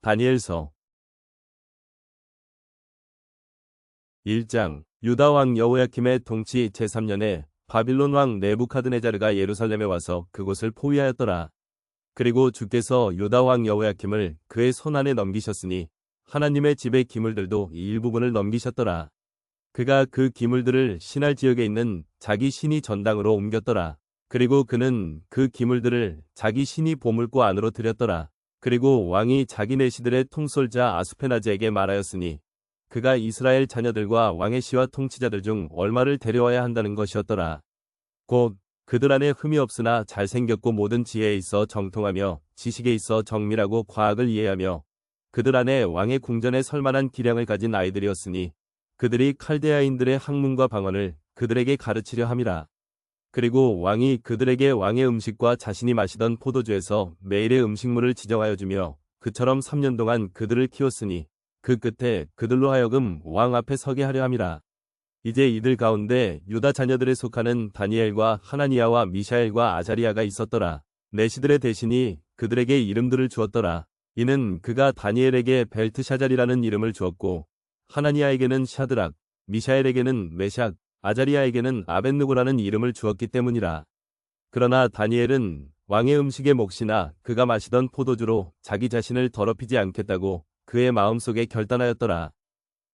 다니엘서 1장. 유다 왕 여호야킴의 통치 제3년에 바빌론 왕 네부카드네자르가 예루살렘에 와서 그곳을 포위하였더라. 그리고 주께서 유다 왕 여호야킴을 그의 손안에 넘기셨으니 하나님의 집의 기물들도 이 일부분을 넘기셨더라. 그가 그 기물들을 신할 지역에 있는 자기 신이 전당으로 옮겼더라. 그리고 그는 그 기물들을 자기 신이 보물고 안으로 들였더라. 그리고 왕이 자기 내시들의 통솔자 아수페나즈에게 말하였으니 그가 이스라엘 자녀들과 왕의 시와 통치자들 중 얼마를 데려와야 한다는 것이었더라. 곧 그들 안에 흠이 없으나 잘생겼고 모든 지혜에 있어 정통하며 지식에 있어 정밀하고 과학을 이해하며 그들 안에 왕의 궁전에 설만한 기량을 가진 아이들이었으니 그들이 칼데아인들의 학문과 방언을 그들에게 가르치려 함이라. 그리고 왕이 그들에게 왕의 음식과 자신이 마시던 포도주에서 매일의 음식물을 지정하여 주며 그처럼 3년 동안 그들을 키웠으니 그 끝에 그들로 하여금 왕 앞에 서게 하려 함이라. 이제 이들 가운데 유다 자녀들에 속하는 다니엘과 하나니아와 미샤엘과 아자리아가 있었더라. 내시들의 대신이 그들에게 이름들을 주었더라. 이는 그가 다니엘에게 벨트샤잘이라는 이름을 주었고 하나니아에게는 샤드락, 미샤엘에게는 메샥, 아자리아에게는 아벳느고라는 이름을 주었기 때문이라. 그러나 다니엘은 왕의 음식에 몫이나 그가 마시던 포도주로 자기 자신을 더럽히지 않겠다고 그의 마음속에 결단하였더라.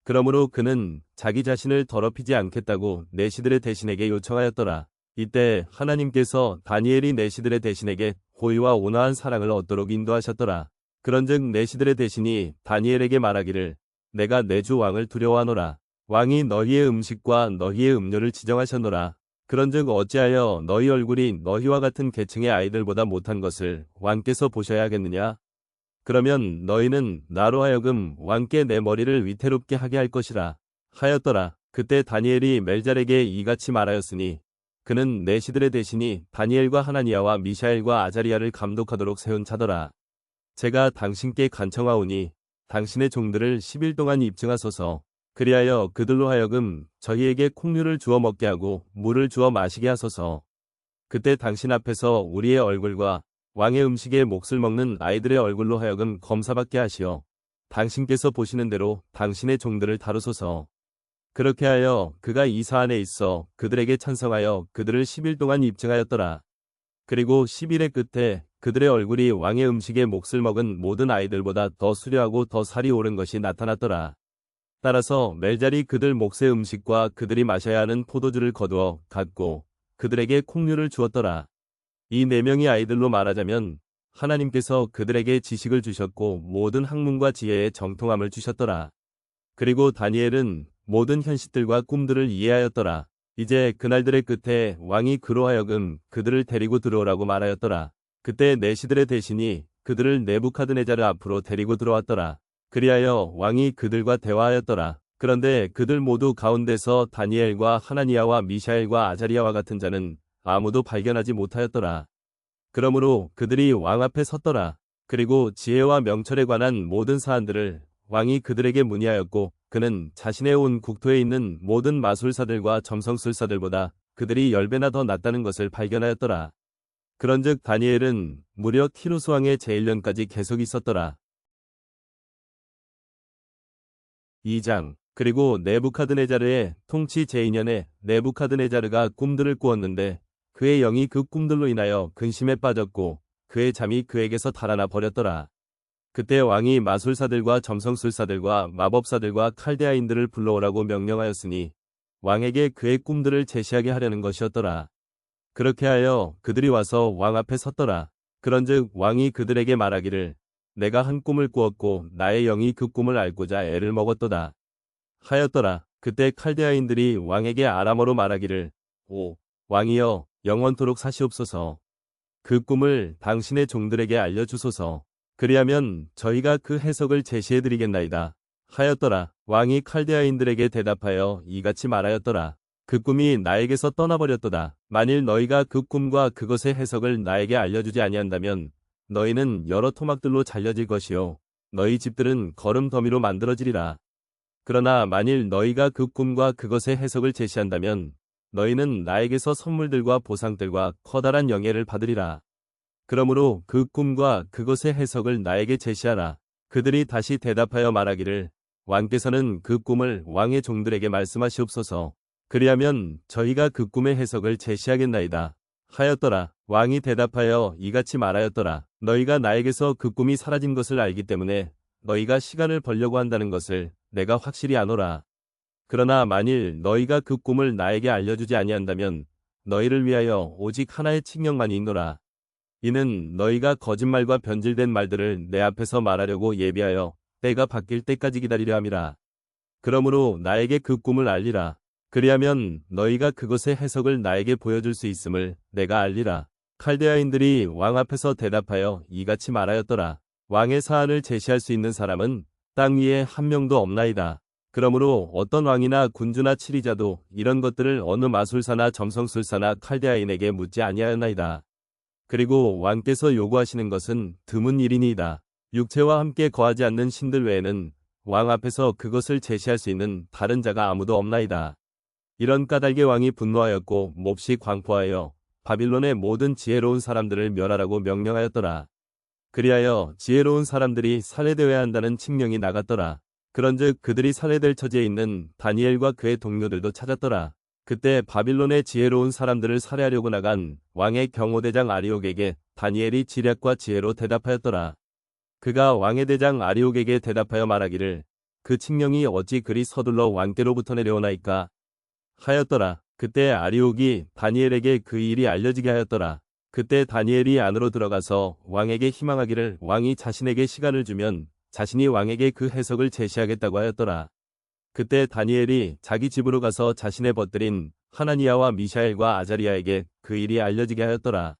그러므로 그는 자기 자신을 더럽히지 않겠다고 내시들의 대신에게 요청하였더라. 이때 하나님께서 다니엘이 내시들의 대신에게 호의와 온화한 사랑을 얻도록 인도하셨더라. 그런즉 내시들의 대신이 다니엘에게 말하기를 내가 내 주 왕을 두려워하노라. 왕이 너희의 음식과 너희의 음료를 지정하셨노라. 그런즉 어찌하여 너희 얼굴이 너희와 같은 계층의 아이들보다 못한 것을 왕께서 보셔야겠느냐? 그러면 너희는 나로 하여금 왕께 내 머리를 위태롭게 하게 할 것이라 하였더라. 그때 다니엘이 멜잘에게 이같이 말하였으니 그는 내시들의 대신이 다니엘과 하나니아와 미샤엘과 아자리아를 감독하도록 세운 자더라. 제가 당신께 간청하오니 당신의 종들을 10일 동안 입증하소서. 그리하여 그들로 하여금 저희에게 콩류를 주어 먹게 하고 물을 주어 마시게 하소서. 그때 당신 앞에서 우리의 얼굴과 왕의 음식에 몫을 먹는 아이들의 얼굴로 하여금 검사받게 하시어 당신께서 보시는 대로 당신의 종들을 다루소서. 그렇게 하여 그가 이 사안에 있어 그들에게 찬성하여 그들을 10일 동안 입증하였더라. 그리고 10일의 끝에 그들의 얼굴이 왕의 음식에 몫을 먹은 모든 아이들보다 더 수려하고 더 살이 오른 것이 나타났더라. 따라서 멜잘이 그들 몫의 음식과 그들이 마셔야 하는 포도주를 거두어 갖고 그들에게 콩류를 주었더라. 이 4명의 아이들로 말하자면 하나님께서 그들에게 지식을 주셨고 모든 학문과 지혜의 정통함을 주셨더라. 그리고 다니엘은 모든 현실들과 꿈들을 이해하였더라. 이제 그날들의 끝에 왕이 그로 하여금 그들을 데리고 들어오라고 말하였더라. 그때 내시들의 대신이 그들을 네부카드네자르 앞으로 데리고 들어왔더라. 그리하여 왕이 그들과 대화하였더라. 그런데 그들 모두 가운데서 다니엘과 하나니아와 미샤엘과 아자리아와 같은 자는 아무도 발견하지 못하였더라. 그러므로 그들이 왕 앞에 섰더라. 그리고 지혜와 명철에 관한 모든 사안들을 왕이 그들에게 문의하였고 그는 자신의 온 국토에 있는 모든 마술사들과 점성술사들보다 그들이 10배나 더 낫다는 것을 발견하였더라. 그런즉 다니엘은 무려 키루스 왕의 제1년까지 계속 있었더라. 2장. 그리고 네부카드네자르의 통치 제2년에 네부카드네자르가 꿈들을 꾸었는데 그의 영이 그 꿈들로 인하여 근심에 빠졌고 그의 잠이 그에게서 달아나 버렸더라. 그때 왕이 마술사들과 점성술사들과 마법사들과 칼데아인들을 불러오라고 명령하였으니 왕에게 그의 꿈들을 제시하게 하려는 것이었더라. 그렇게 하여 그들이 와서 왕 앞에 섰더라. 그런즉 왕이 그들에게 말하기를 내가 한 꿈을 꾸었고 나의 영이 그 꿈을 알고자 애를 먹었도다 하였더라. 그때 칼데아인들이 왕에게 아람어로 말하기를 오 왕이여 영원토록 사시옵소서. 그 꿈을 당신의 종들에게 알려주소서. 그리하면 저희가 그 해석을 제시해드리겠나이다 하였더라. 왕이 칼데아인들에게 대답하여 이같이 말하였더라. 그 꿈이 나에게서 떠나버렸도다. 만일 너희가 그 꿈과 그것의 해석을 나에게 알려주지 아니한다면 너희는 여러 토막들로 잘려질 것이요 너희 집들은 거름 더미로 만들어지리라. 그러나 만일 너희가 그 꿈과 그것의 해석을 제시한다면 너희는 나에게서 선물들과 보상들과 커다란 영예를 받으리라. 그러므로 그 꿈과 그것의 해석을 나에게 제시하라. 그들이 다시 대답하여 말하기를 왕께서는 그 꿈을 왕의 종들에게 말씀하시옵소서. 그리하면 저희가 그 꿈의 해석을 제시하겠나이다. 하였더라. 왕이 대답하여 이같이 말하였더라. 너희가 나에게서 그 꿈이 사라진 것을 알기 때문에 너희가 시간을 벌려고 한다는 것을 내가 확실히 아노라. 그러나 만일 너희가 그 꿈을 나에게 알려주지 아니한다면 너희를 위하여 오직 하나의 칙령만이 있노라. 이는 너희가 거짓말과 변질된 말들을 내 앞에서 말하려고 예비하여 때가 바뀔 때까지 기다리려 함이라. 그러므로 나에게 그 꿈을 알리라. 그리하면 너희가 그것의 해석을 나에게 보여줄 수 있음을 내가 알리라. 칼데아인들이 왕 앞에서 대답하여 이같이 말하였더라. 왕의 사안을 제시할 수 있는 사람은 땅 위에 한 명도 없나이다. 그러므로 어떤 왕이나 군주나 치리자도 이런 것들을 어느 마술사나 점성술사나 칼데아인에게 묻지 아니하였나이다. 그리고 왕께서 요구하시는 것은 드문 일이니이다. 육체와 함께 거하지 않는 신들 외에는 왕 앞에서 그것을 제시할 수 있는 다른 자가 아무도 없나이다. 이런 까닭에 왕이 분노하였고 몹시 광포하여 바빌론의 모든 지혜로운 사람들을 멸하라고 명령하였더라. 그리하여 지혜로운 사람들이 살해되어야 한다는 칙령이 나갔더라. 그런즉 그들이 살해될 처지에 있는 다니엘과 그의 동료들도 찾았더라. 그때 바빌론의 지혜로운 사람들을 살해하려고 나간 왕의 경호대장 아리옥에게 다니엘이 지략과 지혜로 대답하였더라. 그가 왕의 대장 아리옥에게 대답하여 말하기를 그 칙령이 어찌 그리 서둘러 왕께로부터 내려오나이까 하였더라. 그때 아리옥이 다니엘에게 그 일이 알려지게 하였더라. 그때 다니엘이 안으로 들어가서 왕에게 희망하기를 왕이 자신에게 시간을 주면 자신이 왕에게 그 해석을 제시하겠다고 하였더라. 그때 다니엘이 자기 집으로 가서 자신의 벗들인 하나니아와 미샤엘과 아자리아에게 그 일이 알려지게 하였더라.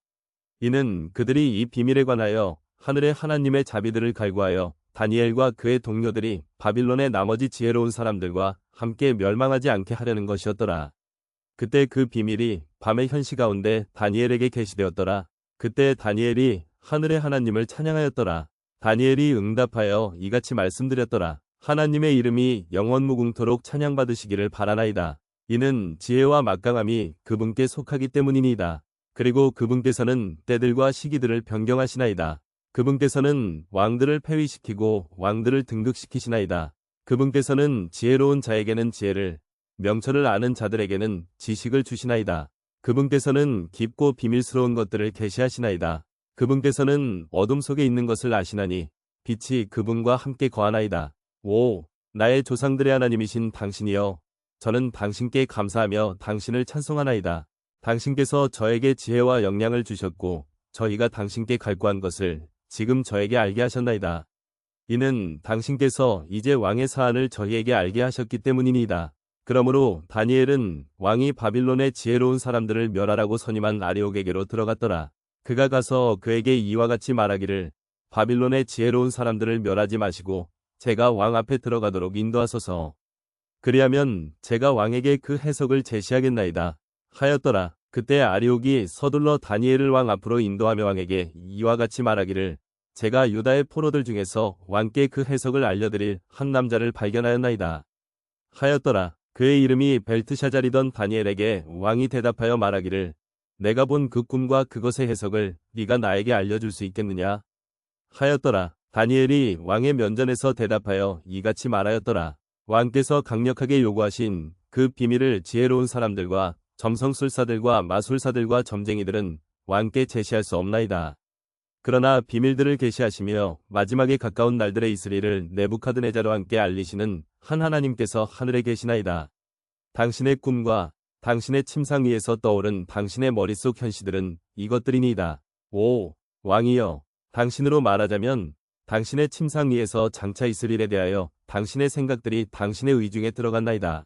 이는 그들이 이 비밀에 관하여 하늘의 하나님의 자비들을 갈구하여 다니엘과 그의 동료들이 바빌론의 나머지 지혜로운 사람들과 함께 멸망하지 않게 하려는 것이었더라. 그때 그 비밀이 밤의 현시 가운데 다니엘에게 계시되었더라. 그때 다니엘이 하늘의 하나님을 찬양하였더라. 다니엘이 응답하여 이같이 말씀드렸더라. 하나님의 이름이 영원무궁토록 찬양받으시기를 바라나이다. 이는 지혜와 막강함이 그분께 속하기 때문이니이다. 그리고 그분께서는 때들과 시기들을 변경하시나이다. 그분께서는 왕들을 폐위시키고 왕들을 등극시키시나이다. 그분께서는 지혜로운 자에게는 지혜를, 명철을 아는 자들에게는 지식을 주시나이다. 그분께서는 깊고 비밀스러운 것들을 계시하시나이다. 그분께서는 어둠 속에 있는 것을 아시나니 빛이 그분과 함께 거하나이다. 오, 나의 조상들의 하나님이신 당신이여, 저는 당신께 감사하며 당신을 찬송하나이다. 당신께서 저에게 지혜와 역량을 주셨고 저희가 당신께 갈구한 것을 지금 저에게 알게 하셨나이다. 이는 당신께서 이제 왕의 사안을 저희에게 알게 하셨기 때문이니이다. 그러므로 다니엘은 왕이 바빌론의 지혜로운 사람들을 멸하라고 선임한 아리옥에게로 들어갔더라. 그가 가서 그에게 이와 같이 말하기를 바빌론의 지혜로운 사람들을 멸하지 마시고 제가 왕 앞에 들어가도록 인도하소서. 그리하면 제가 왕에게 그 해석을 제시하겠나이다. 하였더라. 그때 아리옥이 서둘러 다니엘을 왕 앞으로 인도하며 왕에게 이와 같이 말하기를 제가 유다의 포로들 중에서 왕께 그 해석을 알려드릴 한 남자를 발견하였나이다. 하였더라. 그의 이름이 벨트샤잘이던 다니엘에게 왕이 대답하여 말하기를 내가 본 그 꿈과 그것의 해석을 네가 나에게 알려줄 수 있겠느냐? 하였더라. 다니엘이 왕의 면전에서 대답하여 이같이 말하였더라. 왕께서 강력하게 요구하신 그 비밀을 지혜로운 사람들과 점성술사들과 마술사들과 점쟁이들은 왕께 제시할 수 없나이다. 그러나 비밀들을 계시하시며 마지막에 가까운 날들에 있을 일을 네부카드네자와 함께 알리시는 한 하나님께서 하늘에 계시나이다. 당신의 꿈과 당신의 침상 위에서 떠오른 당신의 머릿속 현시들은 이것들이니이다. 오, 왕이여, 당신으로 말하자면 당신의 침상 위에서 장차 있을 일에 대하여 당신의 생각들이 당신의 의중에 들어갔나이다.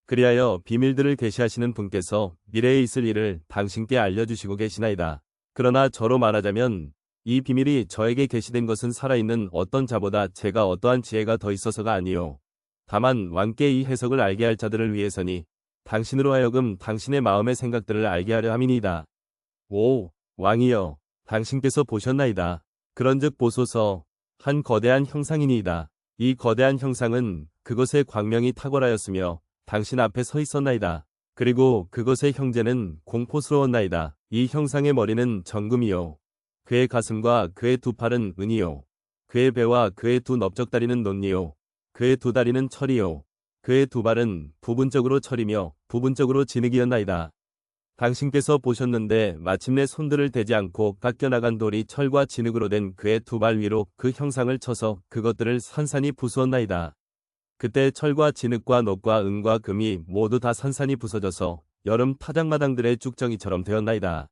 그리하여 비밀들을 계시하시는 분께서 미래에 있을 일을 당신께 알려주시고 계시나이다. 그러나 저로 말하자면 이 비밀이 저에게 계시된 것은 살아있는 어떤 자보다 제가 어떠한 지혜가 더 있어서가 아니요. 다만 왕께 이 해석을 알게 할 자들을 위해서니 당신으로 하여금 당신의 마음의 생각들을 알게 하려 함이니이다. 오, 왕이여, 당신께서 보셨나이다. 그런즉 보소서, 한 거대한 형상이니이다. 이 거대한 형상은 그것의 광명이 탁월하였으며 당신 앞에 서 있었나이다. 그리고 그것의 형제는 공포스러웠나이다. 이 형상의 머리는 정금이요. 그의 가슴과 그의 두 팔은 은이요. 그의 배와 그의 두 넓적다리는 논리요. 그의 두 다리는 철이요. 그의 두 발은 부분적으로 철이며 부분적으로 진흙이었나이다. 당신께서 보셨는데 마침내 손들을 대지 않고 깎여나간 돌이 철과 진흙으로 된 그의 두 발 위로 그 형상을 쳐서 그것들을 산산이 부수었나이다. 그때 철과 진흙과 놋과 은과 금이 모두 다 산산이 부서져서 여름 타작마당들의 쭉정이처럼 되었나이다.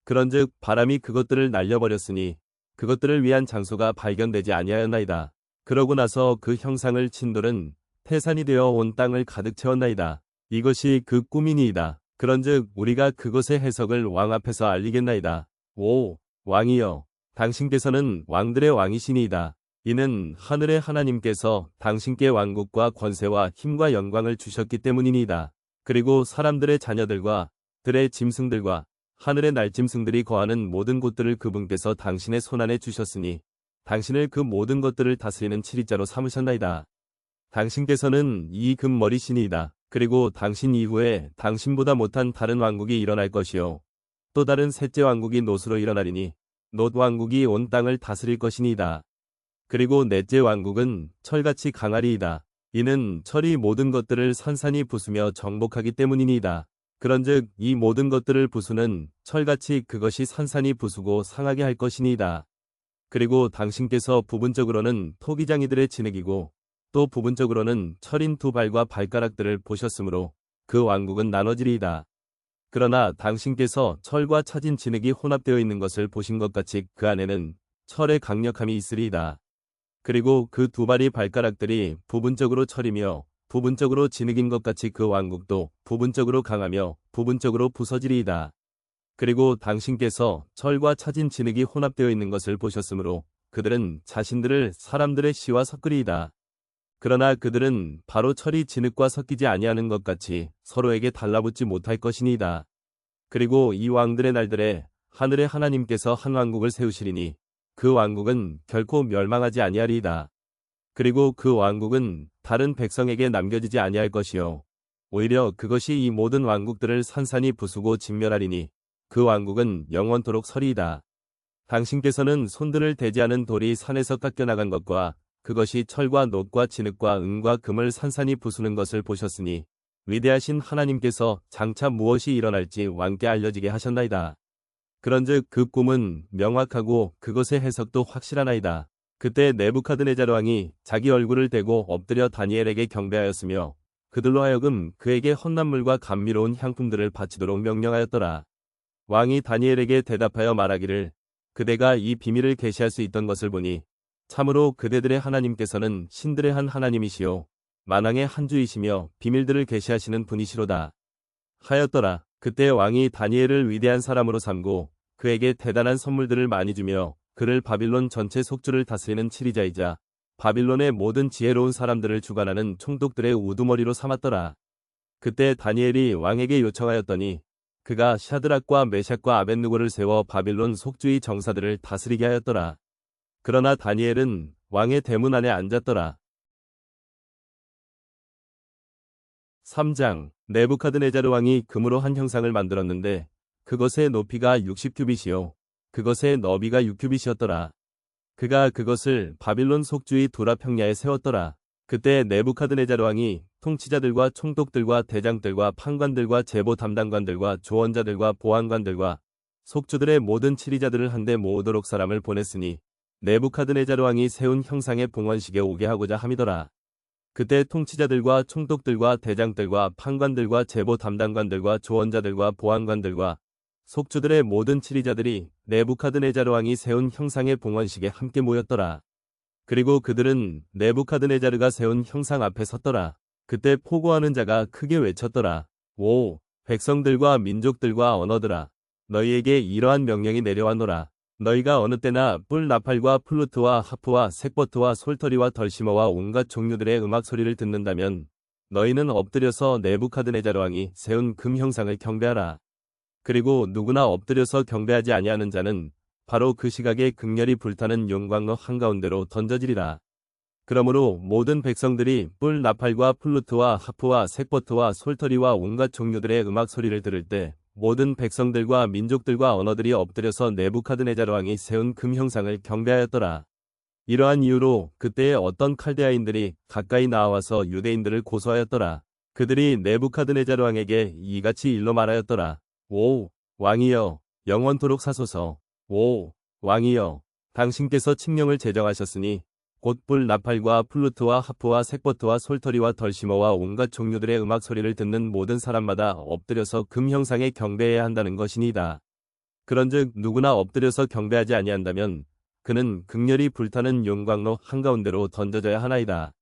그런즉 바람이 그것들을 날려버렸으니 그것들을 위한 장소가 발견되지 아니하였나이다. 그러고 나서 그 형상을 친 돌은 태산이 되어 온 땅을 가득 채웠나이다. 이것이 그 꿈이니이다. 그런즉 우리가 그것의 해석을 왕 앞에서 알리겠나이다. 오, 왕이여, 당신께서는 왕들의 왕이시니이다. 이는 하늘의 하나님께서 당신께 왕국과 권세와 힘과 영광을 주셨기 때문이니이다. 그리고 사람들의 자녀들과 들의 짐승들과 하늘의 날짐승들이 거하는 모든 곳들을 그분께서 당신의 손안에 주셨으니 당신을 그 모든 것들을 다스리는 치리자로 삼으셨나이다. 당신께서는 이 금머리시니이다. 그리고 당신 이후에 당신보다 못한 다른 왕국이 일어날 것이요. 또 다른 셋째 왕국이 놋으로 일어나리니 놋 왕국이 온 땅을 다스릴 것이니이다. 그리고 넷째 왕국은 철같이 강하리이다. 이는 철이 모든 것들을 산산이 부수며 정복하기 때문이니이다. 그런즉 이 모든 것들을 부수는 철같이 그것이 산산이 부수고 상하게 할 것이니이다. 그리고 당신께서 부분적으로는 토기장이들의 진흙이고 또 부분적으로는 철인 두 발과 발가락들을 보셨으므로 그 왕국은 나눠지리이다. 그러나 당신께서 철과 차진 진흙이 혼합되어 있는 것을 보신 것 같이 그 안에는 철의 강력함이 있으리이다. 그리고 그 두 발이 발가락들이 부분적으로 철이며 부분적으로 진흙인 것 같이 그 왕국도 부분적으로 강하며 부분적으로 부서지리이다. 그리고 당신께서 철과 차진 진흙이 혼합되어 있는 것을 보셨으므로 그들은 자신들을 사람들의 씨와 섞으리이다. 그러나 그들은 바로 철이 진흙과 섞이지 아니하는 것 같이 서로에게 달라붙지 못할 것이니이다. 그리고 이 왕들의 날들에 하늘의 하나님께서 한 왕국을 세우시리니 그 왕국은 결코 멸망하지 아니하리이다. 그리고 그 왕국은 다른 백성에게 남겨지지 아니할 것이요. 오히려 그것이 이 모든 왕국들을 산산이 부수고 진멸하리니 그 왕국은 영원토록 서리이다. 당신께서는 손들을 대지 않은 돌이 산에서 깎여나간 것과 그것이 철과 놋과 진흙과 은과 금을 산산이 부수는 것을 보셨으니 위대하신 하나님께서 장차 무엇이 일어날지 왕께 알려지게 하셨나이다. 그런즉 그 꿈은 명확하고 그것의 해석도 확실하나이다. 그때 네부카드네자르 왕이 자기 얼굴을 대고 엎드려 다니엘에게 경배하였으며 그들로 하여금 그에게 헛난물과 감미로운 향품들을 바치도록 명령하였더라. 왕이 다니엘에게 대답하여 말하기를 그대가 이 비밀을 계시할 수 있던 것을 보니 참으로 그대들의 하나님께서는 신들의 한 하나님이시요 만왕의 한 주이시며 비밀들을 계시하시는 분이시로다 하였더라. 그때 왕이 다니엘을 위대한 사람으로 삼고 그에게 대단한 선물들을 많이 주며 그를 바빌론 전체 속주를 다스리는 치리자이자 바빌론의 모든 지혜로운 사람들을 주관하는 총독들의 우두머리로 삼았더라. 그때 다니엘이 왕에게 요청하였더니 그가 샤드락과 메샥과 아벳느고를 세워 바빌론 속주의 정사들을 다스리게 하였더라. 그러나 다니엘은 왕의 대문 안에 앉았더라. 3장 네부카드네자르 왕이 금으로 한 형상을 만들었는데 그것의 높이가 60규빗이요 그것의 너비가 6규빗이었더라. 그가 그것을 바빌론 속주의 두라 평야에 세웠더라. 그때 네부카드네자르 왕이 통치자들과 총독들과 대장들과 판관들과 제보 담당관들과 조언자들과 보안관들과 속주들의 모든 치리자들을 한데 모으도록 사람을 보냈으니 네부카드네자르 왕이 세운 형상의 봉헌식에 오게 하고자 함이더라. 그때 통치자들과 총독들과 대장들과 판관들과 제보 담당관들과 조언자들과 보안관들과 속주들의 모든 치리자들이 네부카드네자르 왕이 세운 형상의 봉헌식에 함께 모였더라. 그리고 그들은 네부카드네자르가 세운 형상 앞에 섰더라. 그때 포고하는 자가 크게 외쳤더라. 오, 백성들과 민족들과 언어들아, 너희에게 이러한 명령이 내려왔노라. 너희가 어느 때나 뿔 나팔과 플루트와 하프와 색버트와 솔터리와 덜시머와 온갖 종류들의 음악 소리를 듣는다면 너희는 엎드려서 네부카드네자르 왕이 세운 금 형상을 경배하라. 그리고 누구나 엎드려서 경배하지 아니하는 자는 바로 그 시각에 극렬히 불타는 용광로 한가운데로 던져지리라. 그러므로 모든 백성들이 뿔 나팔과 플루트와 하프와 색버트와 솔터리와 온갖 종류들의 음악 소리를 들을 때 모든 백성들과 민족들과 언어들이 엎드려서 네부카드네자르 왕이 세운 금 형상을 경배하였더라. 이러한 이유로 그때의 어떤 칼데아인들이 가까이 나와서 유대인들을 고소하였더라. 그들이 네부카드네자르 왕에게 이같이 일러 말하였더라. 오, 왕이여, 영원토록 사소서. 오, 왕이여, 당신께서 칙령을 제정하셨으니 곧 불 나팔과 플루트와 하프와 색버트와 솔터리와 덜시머와 온갖 종류들의 음악 소리를 듣는 모든 사람마다 엎드려서 금 형상에 경배해야 한다는 것이니이다. 그런즉 누구나 엎드려서 경배하지 아니한다면 그는 극렬히 불타는 용광로 한가운데로 던져져야 하나이다.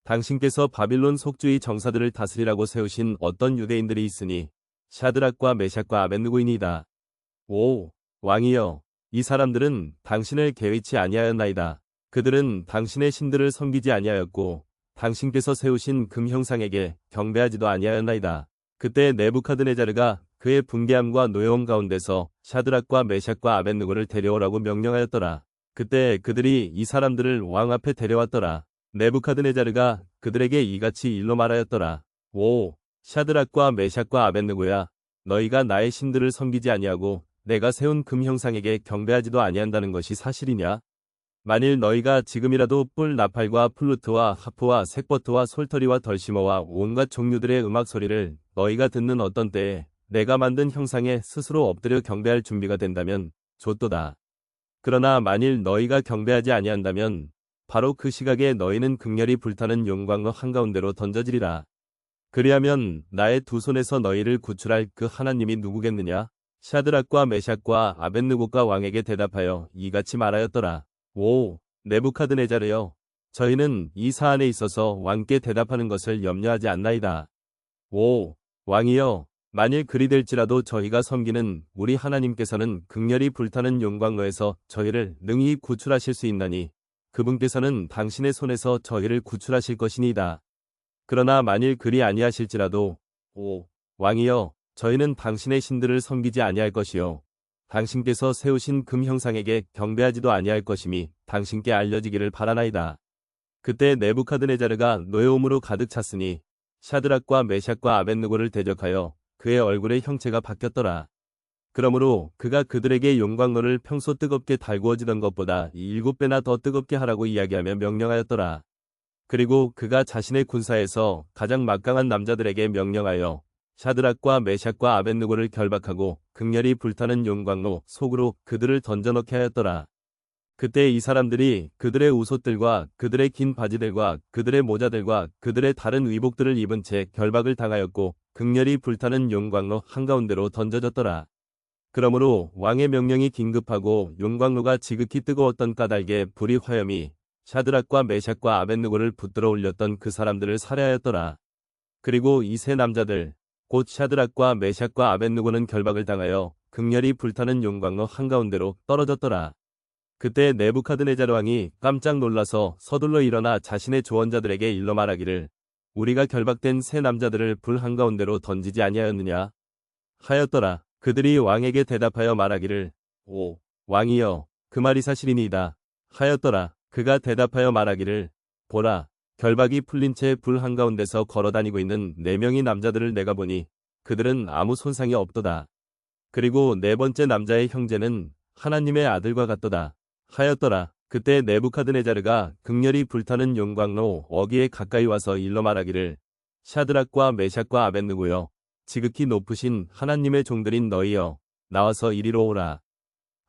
당신께서 바빌론 속주의 정사들을 다스리라고 세우신 어떤 유대인들이 있으니 샤드락과 메샥과 아벳느고이니이다. 오, 왕이여, 이 사람들은 당신을 개의치 아니하였나이다. 그들은 당신의 신들을 섬기지 아니하였고 당신께서 세우신 금 형상에게 경배하지도 아니하였나이다. 그때 네부카드네자르가 그의 분개함과 노여움 가운데서 샤드락과 메샥과 아벳느고를 데려오라고 명령하였더라. 그때 그들이 이 사람들을 왕 앞에 데려왔더라. 네부카드네자르가 그들에게 이같이 일러 말하였더라. 오, 샤드락과 메샥과 아벳느고야, 너희가 나의 신들을 섬기지 아니하고 내가 세운 금 형상에게 경배하지도 아니한다는 것이 사실이냐? 만일 너희가 지금이라도 뿔 나팔과 플루트와 하프와 색버트와 솔터리와 덜시머와 온갖 종류들의 음악 소리를 너희가 듣는 어떤 때에 내가 만든 형상에 스스로 엎드려 경배할 준비가 된다면 좋도다. 그러나 만일 너희가 경배하지 아니한다면 바로 그 시각에 너희는 극렬히 불타는 용광로 한가운데로 던져지리라. 그리하면 나의 두 손에서 너희를 구출할 그 하나님이 누구겠느냐? 샤드락과 메샥과 아벳느고가 왕에게 대답하여 이같이 말하였더라. 오, 네부카드네자르여, 저희는 이 사안에 있어서 왕께 대답하는 것을 염려하지 않나이다. 오, 왕이여, 만일 그리 될지라도 저희가 섬기는 우리 하나님께서는 극렬히 불타는 용광로에서 저희를 능히 구출하실 수 있나니 그분께서는 당신의 손에서 저희를 구출하실 것이니이다. 그러나 만일 그리 아니하실지라도 오, 왕이여, 저희는 당신의 신들을 섬기지 아니할 것이요 당신께서 세우신 금 형상에게 경배하지도 아니할 것임이 당신께 알려지기를 바라나이다. 그때 네부카드네자르가 노여움으로 가득 찼으니 샤드락과 메샥과 아벳느고를 대적하여 그의 얼굴의 형체가 바뀌었더라. 그러므로 그가 그들에게 용광로를 평소 뜨겁게 달구어지던 것보다 7배나 더 뜨겁게 하라고 이야기하며 명령하였더라. 그리고 그가 자신의 군사에서 가장 막강한 남자들에게 명령하여 샤드락과 메샥과 아벳느고를 결박하고 극렬히 불타는 용광로 속으로 그들을 던져넣게 하였더라. 그때 이 사람들이 그들의 우솥들과 그들의 긴 바지들과 그들의 모자들과 그들의 다른 의복들을 입은 채 결박을 당하였고 극렬히 불타는 용광로 한가운데로 던져졌더라. 그러므로 왕의 명령이 긴급하고 용광로가 지극히 뜨거웠던 까닭에 불이 화염이 샤드락과 메샥과 아벳느고를 붙들어 올렸던 그 사람들을 살해하였더라. 그리고 이 세 남자들 곧 샤드락과 메샥과 아벳느고는 결박을 당하여 극렬히 불타는 용광로 한가운데로 떨어졌더라. 그때 네부카드네자르 왕이 깜짝 놀라서 서둘러 일어나 자신의 조언자들에게 일러 말하기를 우리가 결박된 세 남자들을 불 한가운데로 던지지 아니하였느냐 하였더라. 그들이 왕에게 대답하여 말하기를 오, 왕이여, 그 말이 사실이니이다 하였더라. 그가 대답하여 말하기를 보라, 결박이 풀린 채 불 한가운데서 걸어다니고 있는 4명의 남자들을 내가 보니 그들은 아무 손상이 없도다. 그리고 네 번째 남자의 형제는 하나님의 아들과 같도다 하였더라. 그때 네부카드네자르가 극렬히 불타는 용광로 어귀에 가까이 와서 일러 말하기를 샤드락과 메샥과 아벳느고여, 지극히 높으신 하나님의 종들인 너희여, 나와서 이리로 오라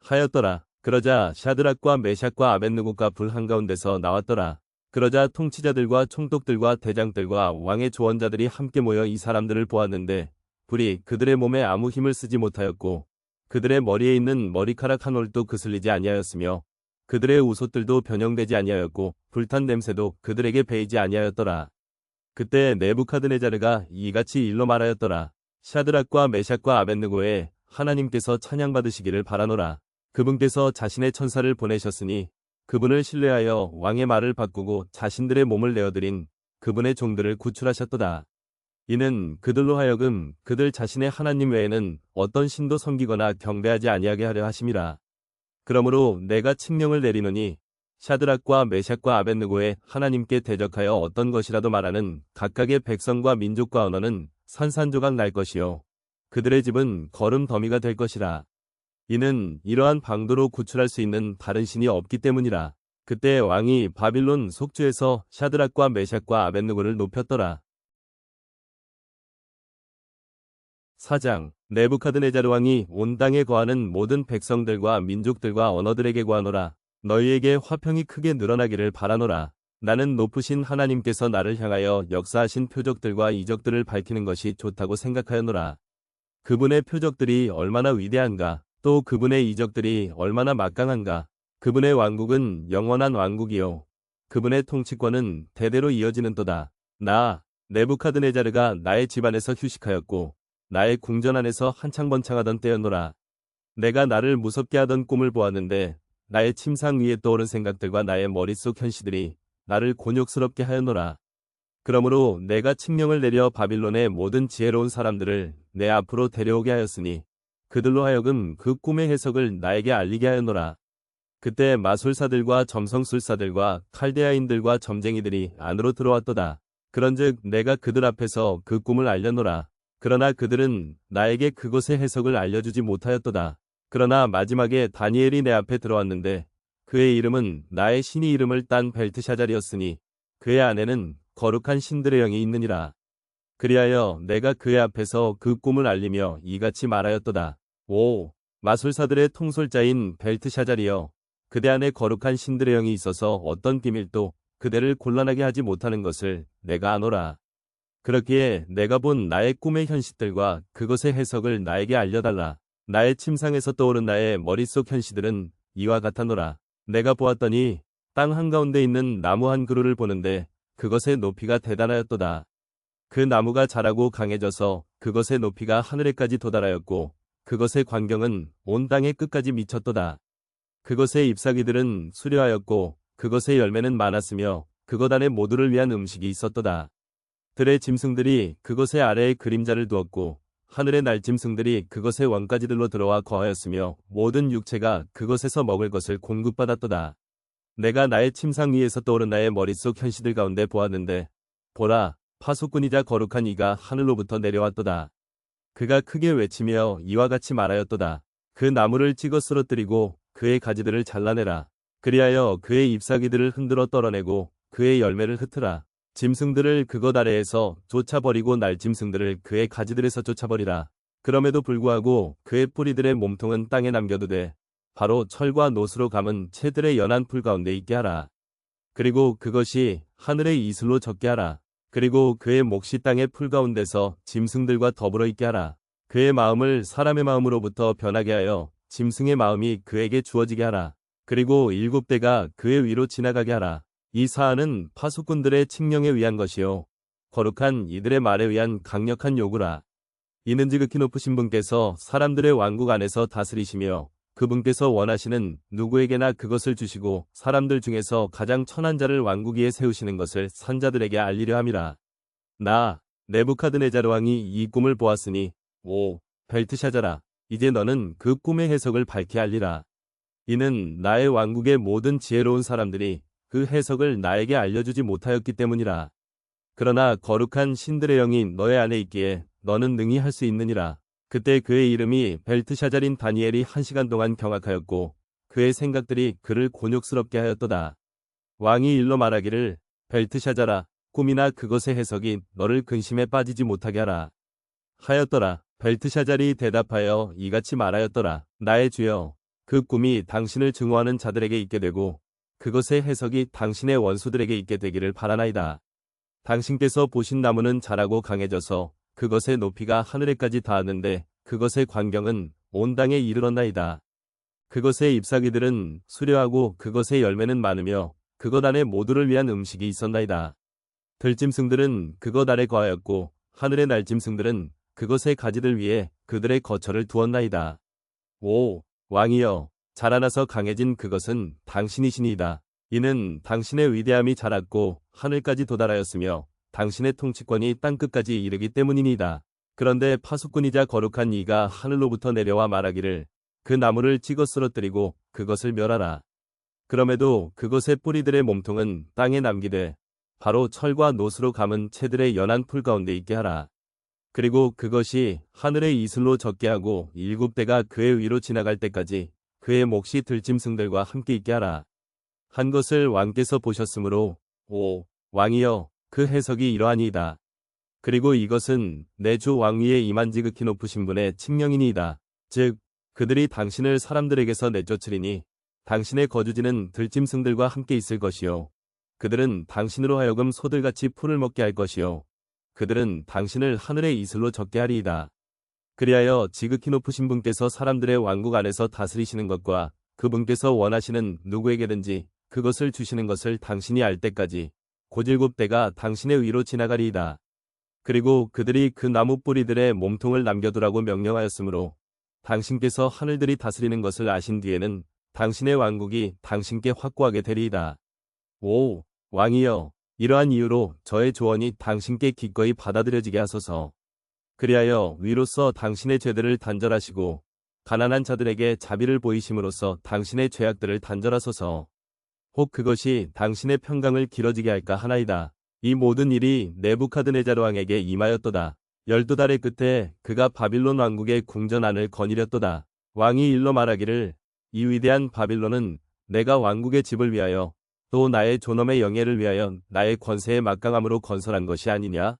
하였더라. 그러자 샤드락과 메샥과 아벳느고가 불 한가운데서 나왔더라. 그러자 통치자들과 총독들과 대장들과 왕의 조언자들이 함께 모여 이 사람들을 보았는데 불이 그들의 몸에 아무 힘을 쓰지 못하였고 그들의 머리에 있는 머리카락 한 올도 그슬리지 아니하였으며 그들의 우솥들도 변형되지 아니하였고 불탄 냄새도 그들에게 배이지 아니하였더라. 그때 네부카드네자르가 이같이 일러 말하였더라. 샤드락과 메샥과 아벳느고에 하나님께서 찬양받으시기를 바라노라. 그분께서 자신의 천사를 보내셨으니 그분을 신뢰하여 왕의 말을 바꾸고 자신들의 몸을 내어드린 그분의 종들을 구출하셨도다. 이는 그들로 하여금 그들 자신의 하나님 외에는 어떤 신도 섬기거나 경배하지 아니하게 하려 하심이라. 그러므로 내가 칙령을 내리노니 샤드락과 메샥과 아벳느고의 하나님께 대적하여 어떤 것이라도 말하는 각각의 백성과 민족과 언어는 산산조각 날 것이요 그들의 집은 거름 더미가 될 것이라. 이는 이러한 방도로 구출할 수 있는 다른 신이 없기 때문이라. 그때 왕이 바빌론 속주에서 샤드락과 메샥과 아벳느고를 높였더라. 4장 네부카드네자르 왕이 온 땅에 거하는 모든 백성들과 민족들과 언어들에게 구하노라. 너희에게 화평이 크게 늘어나기를 바라노라. 나는 높으신 하나님께서 나를 향하여 역사하신 표적들과 이적들을 밝히는 것이 좋다고 생각하였노라. 그분의 표적들이 얼마나 위대한가, 또 그분의 이적들이 얼마나 막강한가. 그분의 왕국은 영원한 왕국이요, 그분의 통치권은 대대로 이어지는도다. 나 네부카드네자르가 나의 집안에서 휴식하였고 나의 궁전 안에서 한창번창하던 때였노라. 내가 나를 무섭게 하던 꿈을 보았는데 나의 침상 위에 떠오른 생각들과 나의 머릿속 현시들이 나를 곤욕스럽게 하였노라. 그러므로 내가 칙령을 내려 바빌론의 모든 지혜로운 사람들을 내 앞으로 데려오게 하였으니 그들로 하여금 그 꿈의 해석을 나에게 알리게 하였노라. 그때 마술사들과 점성술사들과 칼데아인들과 점쟁이들이 안으로 들어왔도다. 그런즉 내가 그들 앞에서 그 꿈을 알렸노라. 그러나 그들은 나에게 그것의 해석을 알려주지 못하였도다. 그러나 마지막에 다니엘이 내 앞에 들어왔는데 그의 이름은 나의 신이 이름을 딴 벨트샤잘이었으니 그의 안에는 거룩한 신들의 영이 있느니라. 그리하여 내가 그의 앞에서 그 꿈을 알리며 이같이 말하였도다. 오, 마술사들의 통솔자인 벨트샤잘이여, 그대 안에 거룩한 신들의 영이 있어서 어떤 비밀도 그대를 곤란하게 하지 못하는 것을 내가 아노라. 그렇기에 내가 본 나의 꿈의 현실들과 그것의 해석을 나에게 알려달라. 나의 침상에서 떠오른 나의 머릿속 현시들은 이와 같아노라. 내가 보았더니 땅 한가운데 있는 나무 한 그루를 보는데 그것의 높이가 대단하였도다. 그 나무가 자라고 강해져서 그것의 높이가 하늘에까지 도달하였고 그것의 광경은 온 땅의 끝까지 미쳤도다. 그것의 잎사귀들은 수려하였고 그것의 열매는 많았으며 그것 안에 모두를 위한 음식이 있었도다. 들의 짐승들이 그것의 아래에 그림자를 두었고 하늘의 날짐승들이 그것의 원가지들로 들어와 거하였으며 모든 육체가 그것에서 먹을 것을 공급받았도다. 내가 나의 침상 위에서 떠오른 나의 머릿속 현시들 가운데 보았는데 보라, 파수꾼이자 거룩한 이가 하늘로부터 내려왔도다. 그가 크게 외치며 이와 같이 말하였도다. 그 나무를 찍어 쓰러뜨리고 그의 가지들을 잘라내라. 그리하여 그의 잎사귀들을 흔들어 떨어내고 그의 열매를 흩으라. 짐승들을 그것 아래에서 쫓아버리고 날짐승들을 그의 가지들에서 쫓아버리라. 그럼에도 불구하고 그의 뿌리들의 몸통은 땅에 남겨두되 바로 철과 노스로 감은 채들의 연한 풀 가운데 있게 하라. 그리고 그것이 하늘의 이슬로 젖게 하라. 그리고 그의 몫이 땅의 풀 가운데서 짐승들과 더불어 있게 하라. 그의 마음을 사람의 마음으로부터 변하게 하여 짐승의 마음이 그에게 주어지게 하라. 그리고 7대가 그의 위로 지나가게 하라. 이 사안은 파수꾼들의 칙령에 의한 것이요, 거룩한 이들의 말에 의한 강력한 요구라. 이는 지극히 높으신 분께서 사람들의 왕국 안에서 다스리시며 그분께서 원하시는 누구에게나 그것을 주시고 사람들 중에서 가장 천한 자를 왕국 위에 세우시는 것을 선자들에게 알리려 함이라. 나 네부카드네자르 왕이 이 꿈을 보았으니 오, 벨트샤자라, 이제 너는 그 꿈의 해석을 밝히 알리라. 이는 나의 왕국의 모든 지혜로운 사람들이 그 해석을 나에게 알려주지 못하였기 때문이라. 그러나 거룩한 신들의 영이 너의 안에 있기에 너는 능히 할 수 있느니라. 그때 그의 이름이 벨트샤잘인 다니엘이 1시간 동안 경악하였고 그의 생각들이 그를 곤욕스럽게 하였도다. 왕이 일러 말하기를, 벨트샤잘아, 꿈이나 그것의 해석이 너를 근심에 빠지지 못하게 하라. 하였더라. 벨트샤잘이 대답하여 이같이 말하였더라. 나의 주여, 그 꿈이 당신을 증오하는 자들에게 있게 되고 그것의 해석이 당신의 원수들에게 있게 되기를 바라나이다. 당신께서 보신 나무는 자라고 강해져서 그것의 높이가 하늘에까지 닿았는데 그것의 광경은 온 땅에 이르렀나이다. 그것의 잎사귀들은 수려하고 그것의 열매는 많으며 그것 안에 모두를 위한 음식이 있었나이다. 들짐승들은 그것 아래 거하였고 하늘의 날짐승들은 그것의 가지들 위에 그들의 거처를 두었나이다. 오, 왕이여, 자라나서 강해진 그것은 당신이시니이다. 이는 당신의 위대함이 자랐고 하늘까지 도달하였으며 당신의 통치권이 땅끝까지 이르기 때문이니이다. 그런데 파수꾼이자 거룩한 이가 하늘로부터 내려와 말하기를, 그 나무를 찍어 쓰러뜨리고 그것을 멸하라. 그럼에도 그것의 뿌리들의 몸통은 땅에 남기되 바로 철과 노스로 감은 채들의 연한 풀 가운데 있게 하라. 그리고 그것이 하늘의 이슬로 젖게 하고 7대가 그의 위로 지나갈 때까지 그의 몫이 들짐승들과 함께 있게 하라. 한 것을 왕께서 보셨으므로 오 왕이여 그 해석이 이러하니이다. 그리고 이것은 내 주 왕위에 임한 지극히 높으신 분의 칙령이니이다. 즉 그들이 당신을 사람들에게서 내쫓으리니 당신의 거주지는 들짐승들과 함께 있을 것이요 그들은 당신으로 하여금 소들같이 풀을 먹게 할 것이요 그들은 당신을 하늘의 이슬로 적게 하리이다. 그리하여 지극히 높으신 분께서 사람들의 왕국 안에서 다스리시는 것과 그분께서 원하시는 누구에게든지 그것을 주시는 것을 당신이 알 때까지 곧 7대가 당신의 위로 지나가리이다. 그리고 그들이 그 나무 뿌리들의 몸통을 남겨두라고 명령하였으므로 당신께서 하늘들이 다스리는 것을 아신 뒤에는 당신의 왕국이 당신께 확고하게 되리이다. 오 왕이여 이러한 이유로 저의 조언이 당신께 기꺼이 받아들여지게 하소서. 그리하여 위로써 당신의 죄들을 단절하시고 가난한 자들에게 자비를 보이심으로써 당신의 죄악들을 단절하소서. 혹 그것이 당신의 평강을 길어지게 할까 하나이다. 이 모든 일이 네부카드네자르 왕에게 임하였도다. 12달의 끝에 그가 바빌론 왕국의 궁전 안을 거니렸도다. 왕이 일러 말하기를 이 위대한 바빌론은 내가 왕국의 집을 위하여 또 나의 존엄의 영예를 위하여 나의 권세의 막강함으로 건설한 것이 아니냐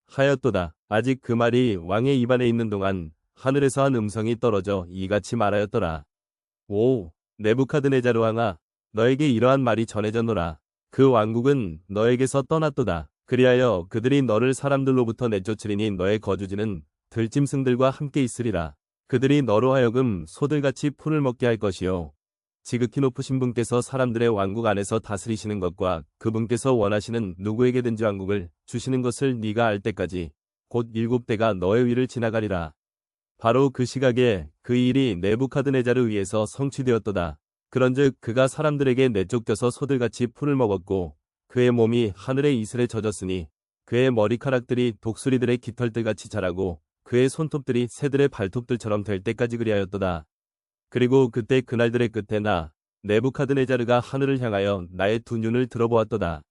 하였도다. 아직 그 말이 왕의 입안에 있는 동안 하늘에서 한 음성이 떨어져 이같이 말하였더라. 오 네부카드네자르 왕아 너에게 이러한 말이 전해졌노라. 그 왕국은 너에게서 떠났도다. 그리하여 그들이 너를 사람들로부터 내쫓으리니 너의 거주지는 들짐승들과 함께 있으리라. 그들이 너로 하여금 소들같이 풀을 먹게 할 것이요 지극히 높으신 분께서 사람들의 왕국 안에서 다스리시는 것과 그분께서 원하시는 누구에게든지 왕국을 주시는 것을 네가 알 때까지 곧 7대가 너의 위를 지나가리라. 바로 그 시각에 그 일이 네부카드네자르 위에서 성취되었도다. 그런즉 그가 사람들에게 내쫓겨서 소들같이 풀을 먹었고 그의 몸이 하늘의 이슬에 젖었으니 그의 머리카락들이 독수리들의 깃털들같이 자라고 그의 손톱들이 새들의 발톱들처럼 될 때까지 그리하였도다. 그리고 그때 그날들의 끝에 나 네부카드네자르가 하늘을 향하여 나의 두 눈을 들어보았도다.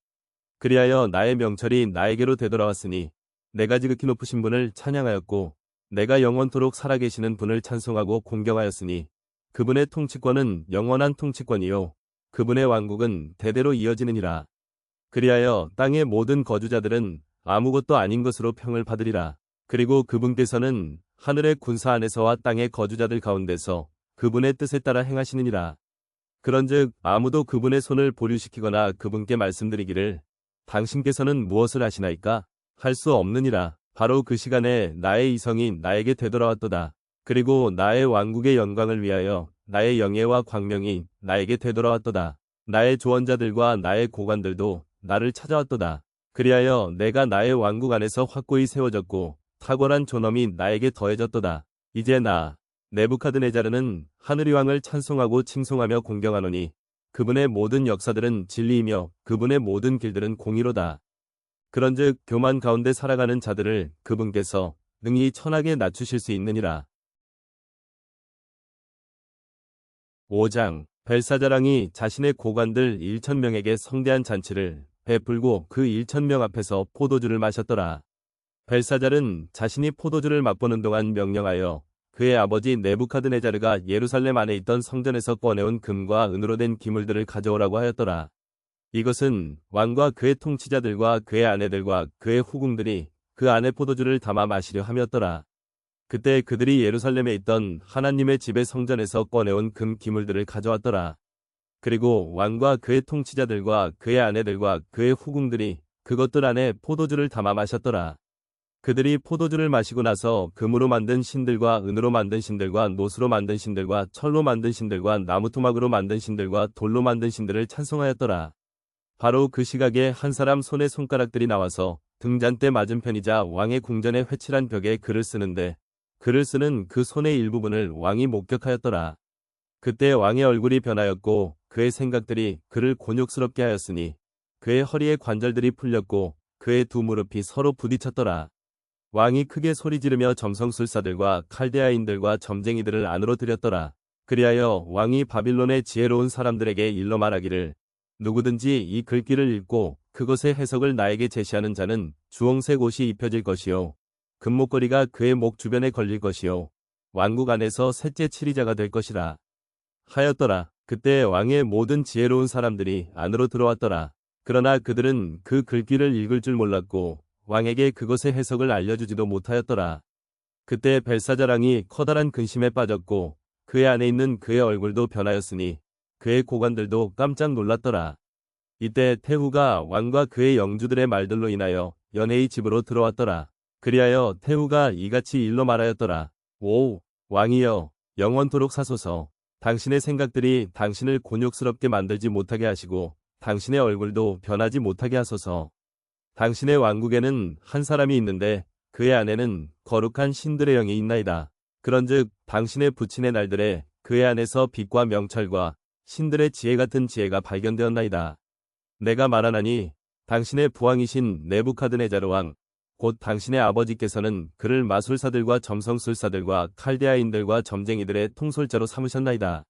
그리하여 나의 명철이 나에게로 되돌아왔으니 내가 지극히 높으신 분을 찬양하였고 내가 영원토록 살아계시는 분을 찬송하고 공경하였으니 그분의 통치권은 영원한 통치권이요 그분의 왕국은 대대로 이어지느니라. 그리하여 땅의 모든 거주자들은 아무것도 아닌 것으로 평을 받으리라. 그리고 그분께서는 하늘의 군사 안에서와 땅의 거주자들 가운데서 그분의 뜻에 따라 행하시느니라. 그런즉 아무도 그분의 손을 보류시키거나 그분께 말씀드리기를 당신께서는 무엇을 하시나이까 할 수 없느니라. 바로 그 시간에 나의 이성이 나에게 되돌아왔도다. 그리고 나의 왕국의 영광을 위하여 나의 영예와 광명이 나에게 되돌아왔도다. 나의 조언자들과 나의 고관들도 나를 찾아왔도다. 그리하여 내가 나의 왕국 안에서 확고히 세워졌고 탁월한 존엄이 나에게 더해졌도다. 이제 나 네부카드네자르는 하늘의 왕을 찬송하고 칭송하며 공경하노니 그분의 모든 역사들은 진리이며 그분의 모든 길들은 공의로다. 그런즉 교만 가운데 살아가는 자들을 그분께서 능히 천하게 낮추실 수 있느니라. 5장 벨사자랑이 자신의 고관들 1000명에게 성대한 잔치를 베풀고 그 1000명 앞에서 포도주를 마셨더라. 벨사잘은 자신이 포도주를 맛보는 동안 명령하여 그의 아버지 네부카드네자르가 예루살렘 안에 있던 성전에서 꺼내온 금과 은으로 된 기물들을 가져오라고 하였더라. 이것은 왕과 그의 통치자들과 그의 아내들과 그의 후궁들이 그 안에 포도주를 담아 마시려 함이었더라. 그때 그들이 예루살렘에 있던 하나님의 집의 성전에서 꺼내온 금 기물들을 가져왔더라. 그리고 왕과 그의 통치자들과 그의 아내들과 그의 후궁들이 그것들 안에 포도주를 담아 마셨더라. 그들이 포도주를 마시고 나서 금으로 만든 신들과 은으로 만든 신들과 노수로 만든 신들과 철로 만든 신들과 나무토막으로 만든 신들과 돌로 만든 신들을 찬송하였더라. 바로 그 시각에 한 사람 손에 손가락들이 나와서 등잔대 맞은편이자 왕의 궁전의 회칠한 벽에 글을 쓰는데 글을 쓰는 그 손의 일부분을 왕이 목격하였더라. 그때 왕의 얼굴이 변하였고 그의 생각들이 그를 곤욕스럽게 하였으니 그의 허리의 관절들이 풀렸고 그의 두 무릎이 서로 부딪혔더라. 왕이 크게 소리 지르며 점성술사들과 칼데아인들과 점쟁이들을 안으로 들였더라. 그리하여 왕이 바빌론의 지혜로운 사람들에게 일러 말하기를 누구든지 이 글귀를 읽고 그것의 해석을 나에게 제시하는 자는 주홍색 옷이 입혀질 것이요 금목걸이가 그의 목 주변에 걸릴 것이요 왕국 안에서 셋째 치리자가 될 것이라 하였더라. 그때 왕의 모든 지혜로운 사람들이 안으로 들어왔더라. 그러나 그들은 그 글귀를 읽을 줄 몰랐고 왕에게 그것의 해석을 알려주지도 못하였더라. 그때 벨사자랑이 커다란 근심에 빠졌고 그의 안에 있는 그의 얼굴도 변하였으니 그의 고관들도 깜짝 놀랐더라. 이때 태후가 왕과 그의 영주들의 말들로 인하여 연회의 집으로 들어왔더라. 그리하여 태후가 이같이 일러 말하였더라. 오, 왕이여, 영원토록 사소서. 당신의 생각들이 당신을 곤욕스럽게 만들지 못하게 하시고 당신의 얼굴도 변하지 못하게 하소서. 당신의 왕국에는 한 사람이 있는데 그의 안에는 거룩한 신들의 영이 있나이다. 그런즉 당신의 부친의 날들에 그의 안에서 빛과 명철과 신들의 지혜 같은 지혜가 발견되었나이다. 내가 말하나니 당신의 부왕이신 네부카드네자르 왕, 곧 당신의 아버지께서는 그를 마술사들과 점성술사들과 칼데아인들과 점쟁이들의 통솔자로 삼으셨나이다.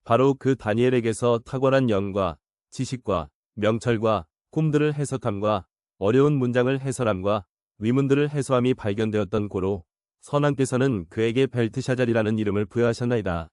바로 그 다니엘에게서 탁월한 영과 지식과 명철과 꿈들을 해석함과 어려운 문장을 해설함과 위문들을 해소함이 발견되었던 고로 선왕께서는 그에게 벨트샤잘이라는 이름을 부여하셨나이다.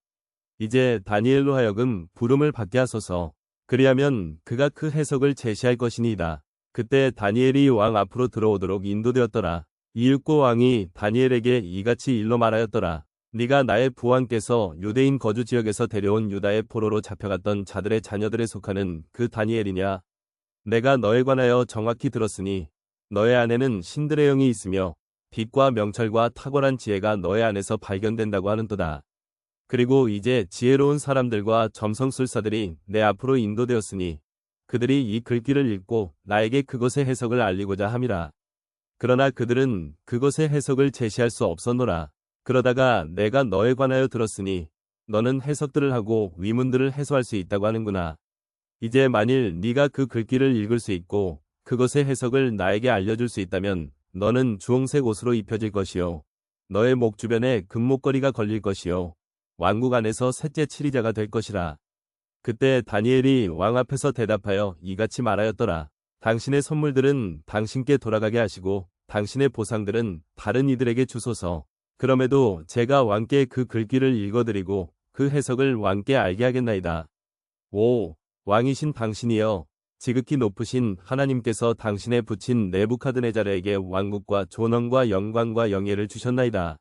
이제 다니엘로 하여금 부름을 받게 하소서. 그리하면 그가 그 해석을 제시할 것이니이다. 그때 다니엘이 왕 앞으로 들어오도록 인도되었더라. 이윽고 왕이 다니엘에게 이같이 일러 말하였더라. 네가 나의 부왕께서 유대인 거주 지역에서 데려온 유다의 포로로 잡혀갔던 자들의 자녀들에 속하는 그 다니엘이냐? 내가 너에 관하여 정확히 들었으니 너의 안에는 신들의 영이 있으며 빛과 명철과 탁월한 지혜가 너의 안에서 발견된다고 하는도다. 그리고 이제 지혜로운 사람들과 점성술사들이 내 앞으로 인도되었으니 그들이 이 글귀를 읽고 나에게 그것의 해석을 알리고자 함이라. 그러나 그들은 그것의 해석을 제시할 수 없었노라. 그러다가 내가 너에 관하여 들었으니 너는 해석들을 하고 위문들을 해소할 수 있다고 하는구나. 이제 만일 네가 그 글귀를 읽을 수 있고 그것의 해석을 나에게 알려줄 수 있다면 너는 주홍색 옷으로 입혀질 것이요. 너의 목 주변에 금목걸이가 걸릴 것이요. 왕국 안에서 셋째 치리자가 될 것이라. 그때 다니엘이 왕 앞에서 대답하여 이같이 말하였더라. 당신의 선물들은 당신께 돌아가게 하시고 당신의 보상들은 다른 이들에게 주소서. 그럼에도 제가 왕께 그 글귀를 읽어드리고 그 해석을 왕께 알게 하겠나이다. 오, 왕이신 당신이여, 지극히 높으신 하나님께서 당신의 부친 네부카드네자르에게 왕국과 존엄과 영광과 영예를 주셨나이다.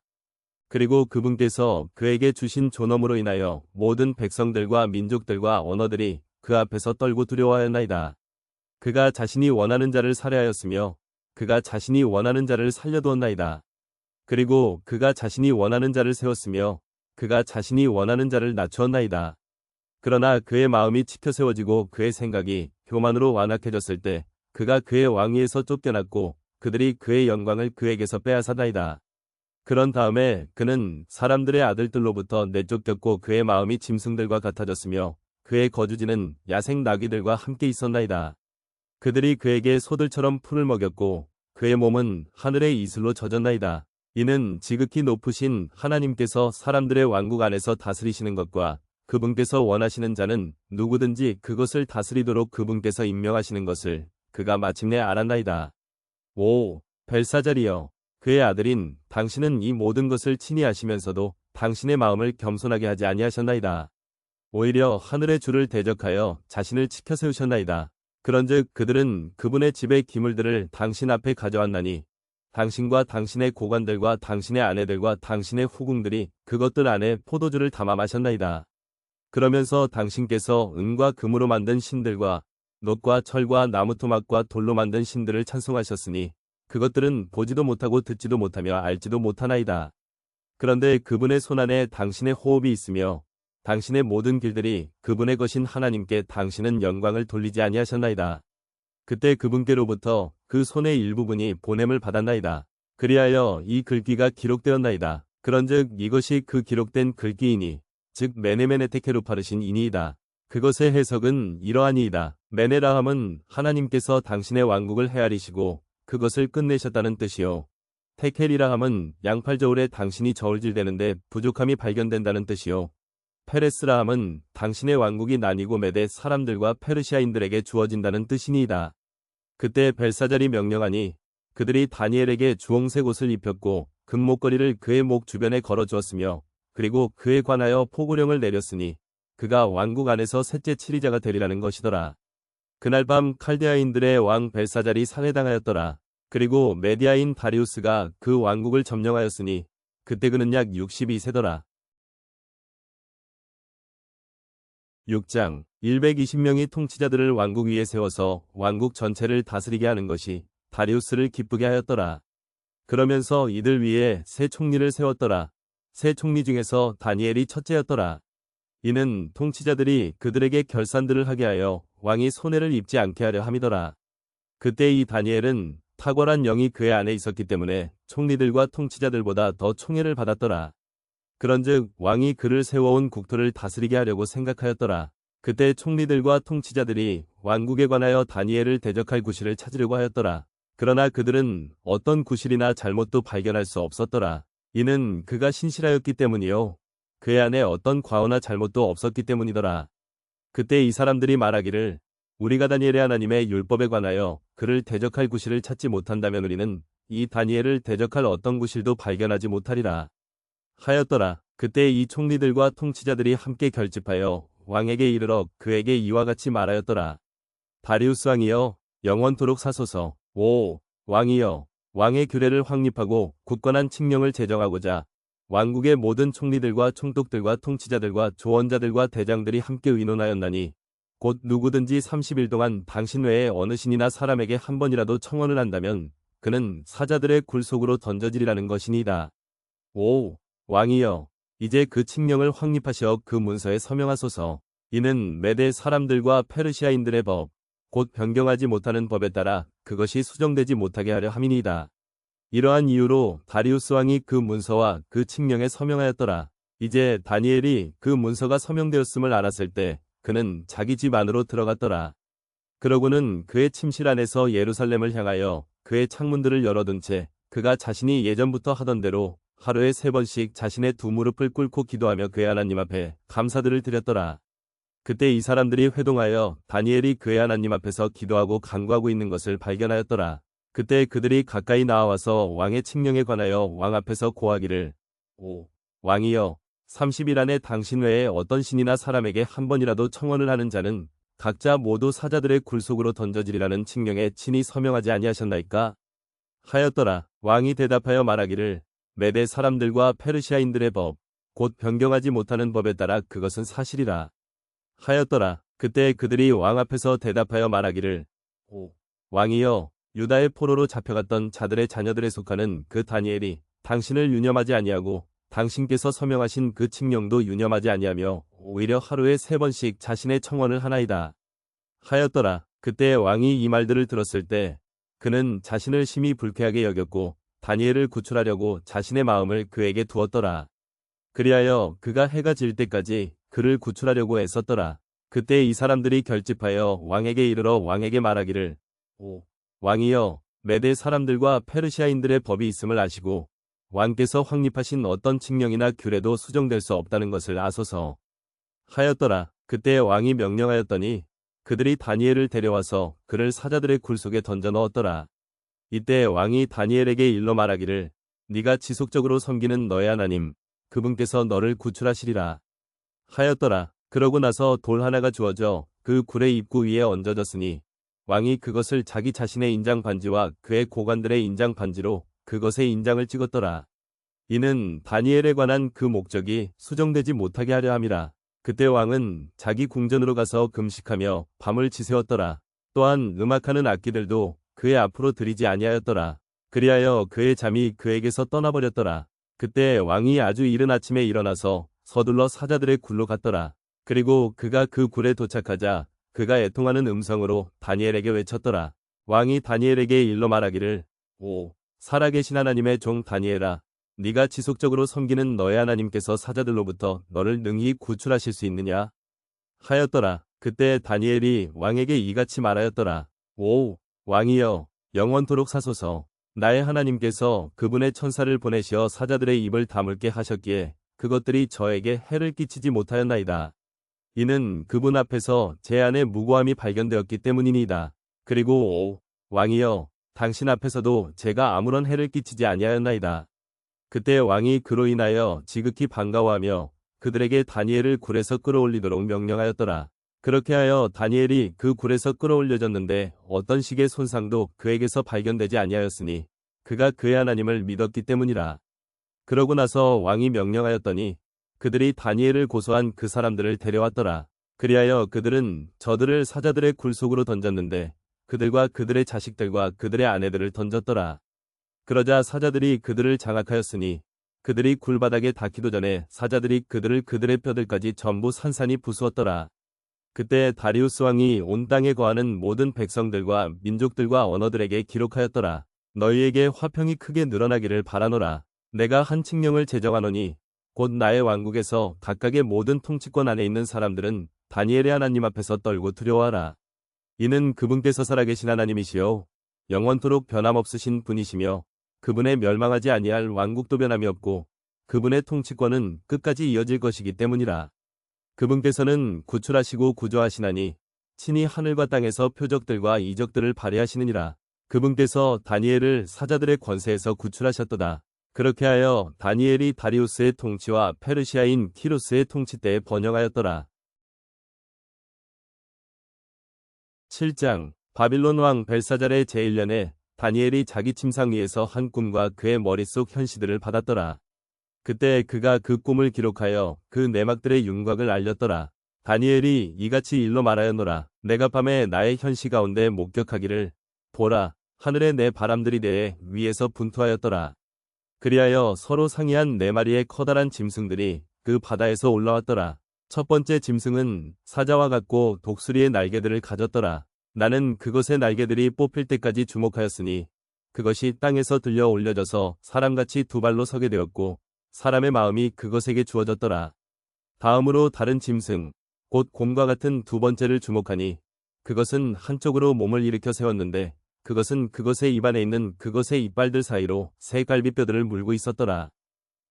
그리고 그분께서 그에게 주신 존엄으로 인하여 모든 백성들과 민족들과 언어들이 그 앞에서 떨고 두려워하였나이다. 그가 자신이 원하는 자를 살해하였으며 그가 자신이 원하는 자를 살려두었나이다. 그리고 그가 자신이 원하는 자를 세웠으며 그가 자신이 원하는 자를 낮추었나이다. 그러나 그의 마음이 치켜 세워지고 그의 생각이 교만으로 완악해졌을 때 그가 그의 왕위에서 쫓겨났고 그들이 그의 영광을 그에게서 빼앗았나이다. 그런 다음에 그는 사람들의 아들들로부터 내쫓겼고 그의 마음이 짐승들과 같아졌으며 그의 거주지는 야생 나귀들과 함께 있었나이다. 그들이 그에게 소들처럼 풀을 먹였고 그의 몸은 하늘의 이슬로 젖었나이다. 이는 지극히 높으신 하나님께서 사람들의 왕국 안에서 다스리시는 것과 그분께서 원하시는 자는 누구든지 그것을 다스리도록 그분께서 임명하시는 것을 그가 마침내 알았나이다. 오, 벨사자리여, 그의 아들인 당신은 이 모든 것을 친히 하시면서도 당신의 마음을 겸손하게 하지 아니하셨나이다. 오히려 하늘의 주를 대적하여 자신을 치켜 세우셨나이다. 그런즉 그들은 그분의 집의 기물들을 당신 앞에 가져왔나니 당신과 당신의 고관들과 당신의 아내들과 당신의 후궁들이 그것들 안에 포도주를 담아 마셨나이다. 그러면서 당신께서 은과 금으로 만든 신들과 놋과 철과 나무토막과 돌로 만든 신들을 찬송하셨으니 그것들은 보지도 못하고 듣지도 못하며 알지도 못하나이다. 그런데 그분의 손안에 당신의 호흡이 있으며 당신의 모든 길들이 그분의 것인 하나님께 당신은 영광을 돌리지 아니하셨나이다. 그때 그분께로부터 그 손의 일부분이 보냄을 받았나이다. 그리하여 이 글귀가 기록되었나이다. 그런즉 이것이 그 기록된 글귀이니 즉 메네메네테케루파르신 이니이다. 그것의 해석은 이러하니이다. 메네라함은 하나님께서 당신의 왕국을 헤아리시고 그것을 끝내셨다는 뜻이요. 테켈이라함은 양팔저울에 당신이 저울질되는데 부족함이 발견된다는 뜻이요. 페레스라함은 당신의 왕국이 나뉘고 메대 사람들과 페르시아인들에게 주어진다는 뜻이니이다. 그때 벨사잘이 명령하니 그들이 다니엘에게 주홍색 옷을 입혔고 금목걸이를 그의 목 주변에 걸어주었으며 그리고 그에 관하여 포고령을 내렸으니 그가 왕국 안에서 셋째 치리자가 되리라는 것이더라. 그날 밤 칼데아인들의 왕 벨사잘이 살해당하였더라. 그리고 메디아인 다리우스가 그 왕국을 점령하였으니 그때 그는 약 62세더라. 6장 120명의 통치자들을 왕국 위에 세워서 왕국 전체를 다스리게 하는 것이 다리우스를 기쁘게 하였더라. 그러면서 이들 위에 세 총리를 세웠더라. 세 총리 중에서 다니엘이 첫째였더라. 이는 통치자들이 그들에게 결산들을 하게 하여 왕이 손해를 입지 않게 하려 함이더라. 그때 이 다니엘은 탁월한 영이 그의 안에 있었기 때문에 총리들과 통치자들보다 더 총애를 받았더라. 그런즉 왕이 그를 세워온 국토를 다스리게 하려고 생각하였더라. 그때 총리들과 통치자들이 왕국에 관하여 다니엘을 대적할 구실을 찾으려고 하였더라. 그러나 그들은 어떤 구실이나 잘못도 발견할 수 없었더라. 이는 그가 신실하였기 때문이요. 그의 안에 어떤 과오나 잘못도 없었기 때문이더라. 그때 이 사람들이 말하기를 우리가 다니엘의 하나님의 율법에 관하여 그를 대적할 구실을 찾지 못한다면 우리는 이 다니엘을 대적할 어떤 구실도 발견하지 못하리라 하였더라. 그때 이 총리들과 통치자들이 함께 결집하여 왕에게 이르러 그에게 이와 같이 말하였더라. 다리우스 왕이여, 영원토록 사소서. 오, 왕이여, 왕의 규례를 확립하고 굳건한 칙령을 제정하고자 왕국의 모든 총리들과 총독들과 통치자들과 조언자들과 대장들이 함께 의논하였나니 곧 누구든지 30일 동안 당신 외에 어느 신이나 사람에게 한 번이라도 청언을 한다면 그는 사자들의 굴 속으로 던져지리라는 것이니이다. 오, 왕이여, 이제 그 칙령을 확립하시어 그 문서에 서명하소서. 이는 메대 사람들과 페르시아인들의 법, 곧 변경하지 못하는 법에 따라 그것이 수정되지 못하게 하려 함이니이다. 이러한 이유로 다리우스 왕이 그 문서와 그 칙령에 서명하였더라. 이제 다니엘이 그 문서가 서명되었음을 알았을 때 그는 자기 집 안으로 들어갔더라. 그러고는 그의 침실 안에서 예루살렘을 향하여 그의 창문들을 열어둔 채 그가 자신이 예전부터 하던 대로 하루에 3번씩 자신의 두 무릎을 꿇고 기도하며 그의 하나님 앞에 감사들을 드렸더라. 그때 이 사람들이 회동하여 다니엘이 그의 하나님 앞에서 기도하고 간구하고 있는 것을 발견하였더라. 그때 그들이 가까이 나와서 왕의 칙령에 관하여 왕 앞에서 고하기를 오, 왕이여, 30일 안에 당신 외에 어떤 신이나 사람에게 한 번이라도 청언을 하는 자는 각자 모두 사자들의 굴 속으로 던져지리라는 칙령에 친히 서명하지 아니하셨나이까? 하였더라. 왕이 대답하여 말하기를 메대 사람들과 페르시아인들의 법, 곧 변경하지 못하는 법에 따라 그것은 사실이라 하였더라. 그때 그들이 왕 앞에서 대답하여 말하기를 오, 왕이여, 유다의 포로로 잡혀갔던 자들의 자녀들에 속하는 그 다니엘이 당신을 유념하지 아니하고 당신께서 서명하신 그 칙령도 유념하지 아니하며 오히려 하루에 3번씩 자신의 청언을 하나이다 하였더라. 그때 왕이 이 말들을 들었을 때 그는 자신을 심히 불쾌하게 여겼고 다니엘을 구출하려고 자신의 마음을 그에게 두었더라. 그리하여 그가 해가 질 때까지 그를 구출하려고 애썼더라. 그때 이 사람들이 결집하여 왕에게 이르러 왕에게 말하기를 오, 왕이여, 메대 사람들과 페르시아인들의 법이 있음을 아시고 왕께서 확립하신 어떤 칙령이나 규례도 수정될 수 없다는 것을 아소서 하였더라. 그때 왕이 명령하였더니 그들이 다니엘을 데려와서 그를 사자들의 굴 속에 던져 넣었더라. 이때 왕이 다니엘에게 일러 말하기를 네가 지속적으로 섬기는 너의 하나님 그분께서 너를 구출하시리라 하였더라. 그러고 나서 돌 하나가 주어져 그 굴의 입구 위에 얹어졌으니 왕이 그것을 자기 자신의 인장 반지와 그의 고관들의 인장 반지로 그것의 인장을 찍었더라. 이는 다니엘에 관한 그 목적이 수정되지 못하게 하려 함이라. 그때 왕은 자기 궁전으로 가서 금식하며 밤을 지새웠더라. 또한 음악하는 악기들도 그의 앞으로 들이지 아니하였더라. 그리하여 그의 잠이 그에게서 떠나버렸더라. 그때 왕이 아주 이른 아침에 일어나서 서둘러 사자들의 굴로 갔더라. 그리고 그가 그 굴에 도착하자 그가 애통하는 음성으로 다니엘에게 외쳤더라. 왕이 다니엘에게 일러 말하기를 오, 살아계신 하나님의 종 다니엘아, 네가 지속적으로 섬기는 너의 하나님께서 사자들로부터 너를 능히 구출하실 수 있느냐? 하였더라. 그때 다니엘이 왕에게 이같이 말하였더라. 오, 왕이여, 영원토록 사소서. 나의 하나님께서 그분의 천사를 보내시어 사자들의 입을 다물게 하셨기에 그것들이 저에게 해를 끼치지 못하였나이다. 이는 그분 앞에서 제 안에 무고함이 발견되었기 때문이니이다. 그리고 오, 왕이여, 당신 앞에서도 제가 아무런 해를 끼치지 아니하였나이다. 그때 왕이 그로 인하여 지극히 반가워하며 그들에게 다니엘을 굴에서 끌어올리도록 명령하였더라. 그렇게 하여 다니엘이 그 굴에서 끌어올려졌는데 어떤 식의 손상도 그에게서 발견되지 아니하였으니 그가 그의 하나님을 믿었기 때문이라. 그러고 나서 왕이 명령하였더니 그들이 다니엘을 고소한 그 사람들을 데려왔더라. 그리하여 그들은 저들을 사자들의 굴 속으로 던졌는데 그들과 그들의 자식들과 그들의 아내들을 던졌더라. 그러자 사자들이 그들을 장악하였으니 그들이 굴바닥에 닿기도 전에 사자들이 그들을 그들의 뼈들까지 전부 산산이 부수었더라. 그때 다리우스 왕이 온 땅에 거하는 모든 백성들과 민족들과 언어들에게 기록하였더라. 너희에게 화평이 크게 늘어나기를 바라노라. 내가 한 칙령을 제정하노니 곧 나의 왕국에서 각각의 모든 통치권 안에 있는 사람들은 다니엘의 하나님 앞에서 떨고 두려워하라. 이는 그분께서 살아계신 하나님이시요 영원토록 변함없으신 분이시며 그분의 멸망하지 아니할 왕국도 변함이 없고 그분의 통치권은 끝까지 이어질 것이기 때문이라. 그분께서는 구출하시고 구조하시나니 친히 하늘과 땅에서 표적들과 이적들을 발휘하시느니라. 그분께서 다니엘을 사자들의 권세에서 구출하셨도다. 그렇게 하여 다니엘이 다리우스의 통치와 페르시아인 키루스의 통치 때에 번영하였더라. 7장 바빌론 왕 벨사잘의 제1년에 다니엘이 자기 침상 위에서 한 꿈과 그의 머릿속 현시들을 받았더라. 그때 그가 그 꿈을 기록하여 그 내막들의 윤곽을 알렸더라. 다니엘이 이같이 일러 말하였노라. 내가 밤에 나의 현시 가운데 목격하기를 보라, 하늘에 내 바람들이 대해 위에서 분투하였더라. 그리하여 서로 상이한 4마리의 커다란 짐승들이 그 바다에서 올라왔더라. 첫 번째 짐승은 사자와 같고 독수리의 날개들을 가졌더라. 나는 그것의 날개들이 뽑힐 때까지 주목하였으니 그것이 땅에서 들려 올려져서 사람같이 2발로 서게 되었고 사람의 마음이 그것에게 주어졌더라. 다음으로 다른 짐승, 곧 곰과 같은 2번째를 주목하니 그것은 한쪽으로 몸을 일으켜 세웠는데 그것은 그것의 입안에 있는 그것의 이빨들 사이로 새 갈비뼈들을 물고 있었더라.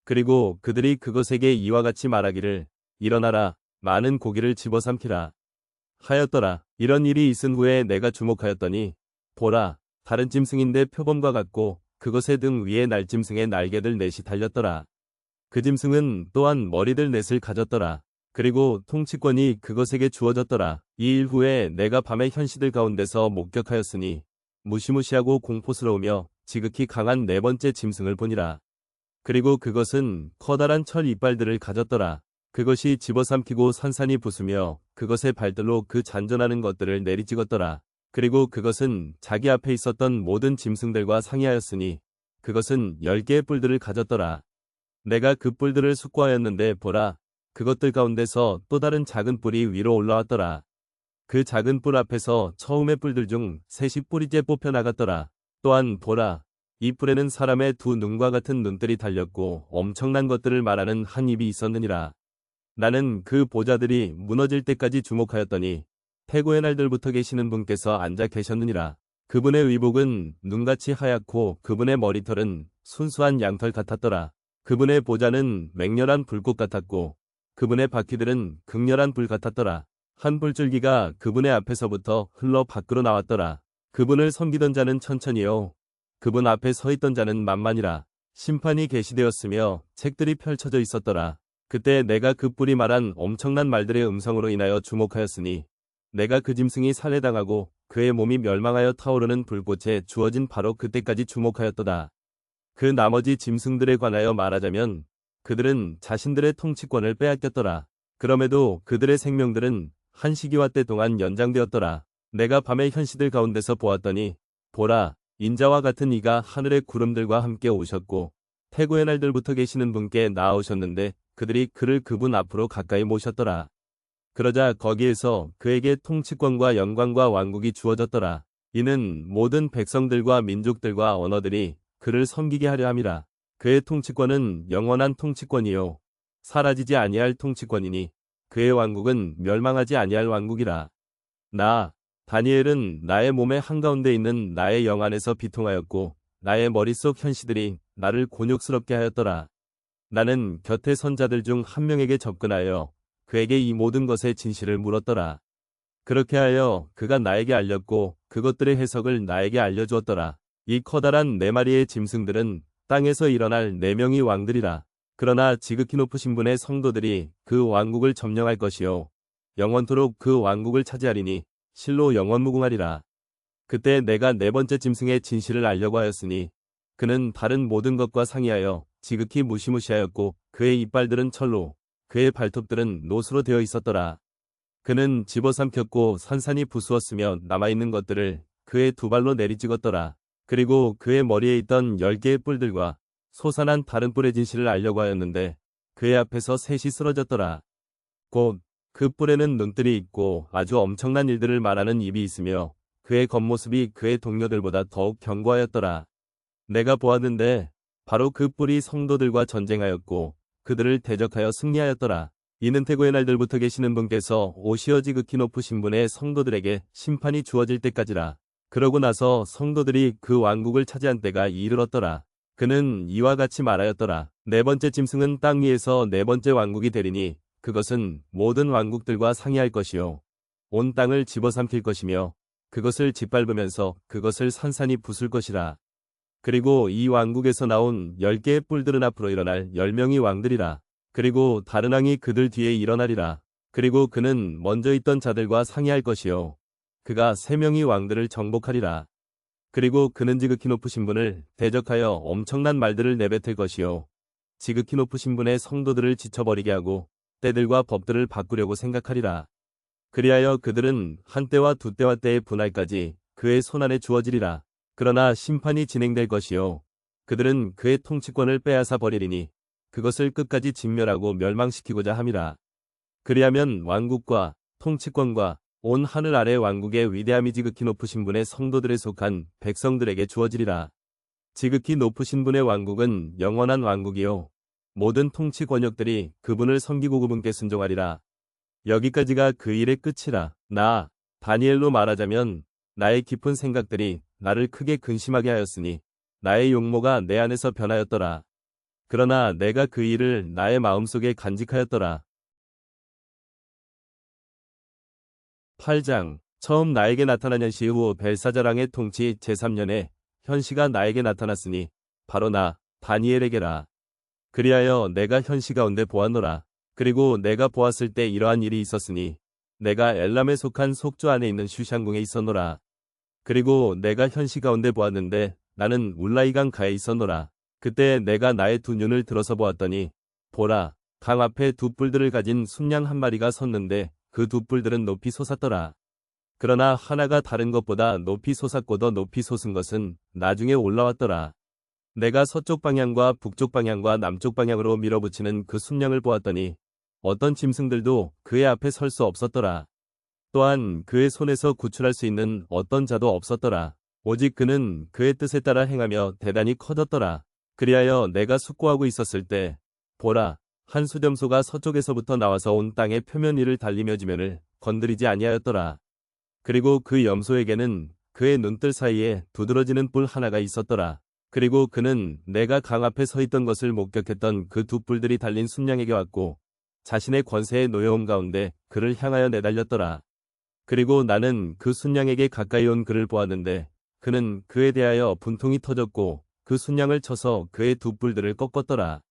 그리고 그들이 그것에게 이와 같이 말하기를 일어나라, 많은 고기를 집어삼키라 하였더라. 이런 일이 있은 후에 내가 주목하였더니 보라, 다른 짐승인데 표범과 같고 그것의 등 위에 날짐승의 날개들 넷이 달렸더라. 그 짐승은 또한 머리들 넷을 가졌더라. 그리고 통치권이 그것에게 주어졌더라. 이 일 후에 내가 밤의 현시들 가운데서 목격하였으니 무시무시하고 공포스러우며 지극히 강한 4번째 짐승을 보니라. 그리고 그것은 커다란 철 이빨들을 가졌더라. 그것이 집어삼키고 산산이 부수며 그것의 발들로 그 잔존하는 것들을 내리찍었더라. 그리고 그것은 자기 앞에 있었던 모든 짐승들과 상의하였으니 그것은 10개의 뿔들을 가졌더라. 내가 그 뿔들을 숙고하였는데 보라, 그것들 가운데서 또 다른 작은 뿔이 위로 올라왔더라. 그 작은 뿔 앞에서 처음의 뿔들 중 셋이 뿌리째 뽑혀나갔더라. 또한 보라, 이 뿔에는 사람의 2 눈과 같은 눈들이 달렸고 엄청난 것들을 말하는 한 입이 있었느니라. 나는 그 보좌들이 무너질 때까지 주목하였더니 태고의 날들부터 계시는 분께서 앉아 계셨느니라. 그분의 의복은 눈같이 하얗고 그분의 머리털은 순수한 양털 같았더라. 그분의 보좌는 맹렬한 불꽃 같았고 그분의 바퀴들은 극렬한 불 같았더라. 한 불줄기가 그분의 앞에서부터 흘러 밖으로 나왔더라. 그분을 섬기던 자는 천천히요, 그분 앞에 서 있던 자는 만만이라. 심판이 계시되었으며 책들이 펼쳐져 있었더라. 그때 내가 그 뿔이 말한 엄청난 말들의 음성으로 인하여 주목하였으니 내가 그 짐승이 살해당하고 그의 몸이 멸망하여 타오르는 불꽃에 주어진 바로 그때까지 주목하였도다. 그 나머지 짐승들에 관하여 말하자면 그들은 자신들의 통치권을 빼앗겼더라. 그럼에도 그들의 생명들은 한 시기와 때 동안 연장되었더라. 내가 밤의 현시들 가운데서 보았더니 보라, 인자와 같은 이가 하늘의 구름들과 함께 오셨고 태고의 날들부터 계시는 분께 나아오셨는데 그들이 그를 그분 앞으로 가까이 모셨더라. 그러자 거기에서 그에게 통치권과 영광과 왕국이 주어졌더라. 이는 모든 백성들과 민족들과 언어들이 그를 섬기게 하려 함이라. 그의 통치권은 영원한 통치권이요 사라지지 아니할 통치권이니 그의 왕국은 멸망하지 아니할 왕국이라. 나 다니엘은 나의 몸의 한가운데 있는 나의 영 안에서 비통하였고 나의 머릿속 현시들이 나를 곤욕스럽게 하였더라. 나는 곁에 선 자들 중 한 명에게 접근하여 그에게 이 모든 것의 진실을 물었더라. 그렇게 하여 그가 나에게 알렸고 그것들의 해석을 나에게 알려주었더라. 이 커다란 4마리의 짐승들은 땅에서 일어날 4명의 왕들이라. 그러나 지극히 높으신 분의 성도들이 그 왕국을 점령할 것이요 영원토록 그 왕국을 차지하리니 실로 영원무궁하리라. 그때 내가 네 번째 짐승의 진실을 알려고 하였으니 그는 다른 모든 것과 상이하여 지극히 무시무시하였고 그의 이빨들은 철로 그의 발톱들은 노수로 되어 있었더라. 그는 집어삼켰고 산산이 부수었으며 남아있는 것들을 그의 두 발로 내리찍었더라. 그리고 그의 머리에 있던 10개의 뿔들과 솟아난 다른 뿔의 진실을 알려고 하였는데 그의 앞에서 셋이 쓰러졌더라. 곧 그 뿔에는 눈들이 있고 아주 엄청난 일들을 말하는 입이 있으며 그의 겉모습이 그의 동료들보다 더욱 견고하였더라. 내가 보았는데 바로 그 뿔이 성도들과 전쟁하였고 그들을 대적하여 승리하였더라. 이는 태고의 날들부터 계시는 분께서 오시어 지극히 높으신 분의 성도들에게 심판이 주어질 때까지라. 그러고 나서 성도들이 그 왕국을 차지한 때가 이르렀더라. 그는 이와 같이 말하였더라. 네 번째 짐승은 땅 위에서 네 번째 왕국이 되리니 그것은 모든 왕국들과 상의할 것이요 온 땅을 집어삼킬 것이며 그것을 짓밟으면서 그것을 산산이 부술 것이라. 그리고 이 왕국에서 나온 10개의 뿔들은 앞으로 일어날 10명의 왕들이라. 그리고 다른 왕이 그들 뒤에 일어나리라. 그리고 그는 먼저 있던 자들과 상의할 것이요 그가 3명의 왕들을 정복하리라. 그리고 그는 지극히 높으신 분을 대적하여 엄청난 말들을 내뱉을 것이요 지극히 높으신 분의 성도들을 지쳐버리게 하고 때들과 법들을 바꾸려고 생각하리라. 그리하여 그들은 한 때와 두 때와 때의 분할까지 그의 손안에 주어지리라. 그러나 심판이 진행될 것이요 그들은 그의 통치권을 빼앗아 버리리니 그것을 끝까지 진멸하고 멸망시키고자 함이라. 그리하면 왕국과 통치권과 온 하늘 아래 왕국의 위대함이 지극히 높으신 분의 성도들에 속한 백성들에게 주어지리라. 지극히 높으신 분의 왕국은 영원한 왕국이요 모든 통치 권력들이 그분을 섬기고 그분께 순종하리라. 여기까지가 그 일의 끝이라. 나 다니엘로 말하자면 나의 깊은 생각들이 나를 크게 근심하게 하였으니 나의 용모가 내 안에서 변하였더라. 그러나 내가 그 일을 나의 마음속에 간직하였더라. 8장. 처음 나에게 나타난 현시 후 벨사자랑의 통치 제3년에 현시가 나에게 나타났으니 바로 나 다니엘에게라. 그리하여 내가 현시 가운데 보았노라. 그리고 내가 보았을 때 이러한 일이 있었으니 내가 엘람에 속한 속주 안에 있는 슈샹궁에 있었노라. 그리고 내가 현시 가운데 보았는데 나는 울라이강 가에 있었노라. 그때 내가 나의 두 눈을 들어서 보았더니 보라, 강 앞에 두 뿔들을 가진 순양 한 마리가 섰는데 그 두 뿔들은 높이 솟았더라. 그러나 하나가 다른 것보다 높이 솟았고 더 높이 솟은 것은 나중에 올라왔더라. 내가 서쪽 방향과 북쪽 방향과 남쪽 방향으로 밀어붙이는 그 순양을 보았더니 어떤 짐승들도 그의 앞에 설 수 없었더라. 또한 그의 손에서 구출할 수 있는 어떤 자도 없었더라. 오직 그는 그의 뜻에 따라 행하며 대단히 커졌더라. 그리하여 내가 숙고하고 있었을 때 보라, 한 수렴소가 서쪽에서부터 나와서 온 땅의 표면 위를 달리며 지면을 건드리지 아니하였더라. 그리고 그 염소에게는 그의 눈뜰 사이에 두드러지는 뿔 하나가 있었더라. 그리고 그는 내가 강 앞에 서 있던 것을 목격했던 그 두 뿔들이 달린 순양에게 왔고 자신의 권세에 놓여온 가운데 그를 향하여 내달렸더라. 그리고 나는 그 순양에게 가까이 온 그를 보았는데 그는 그에 대하여 분통이 터졌고 그 순양을 쳐서 그의 두 뿔들을 꺾었더라.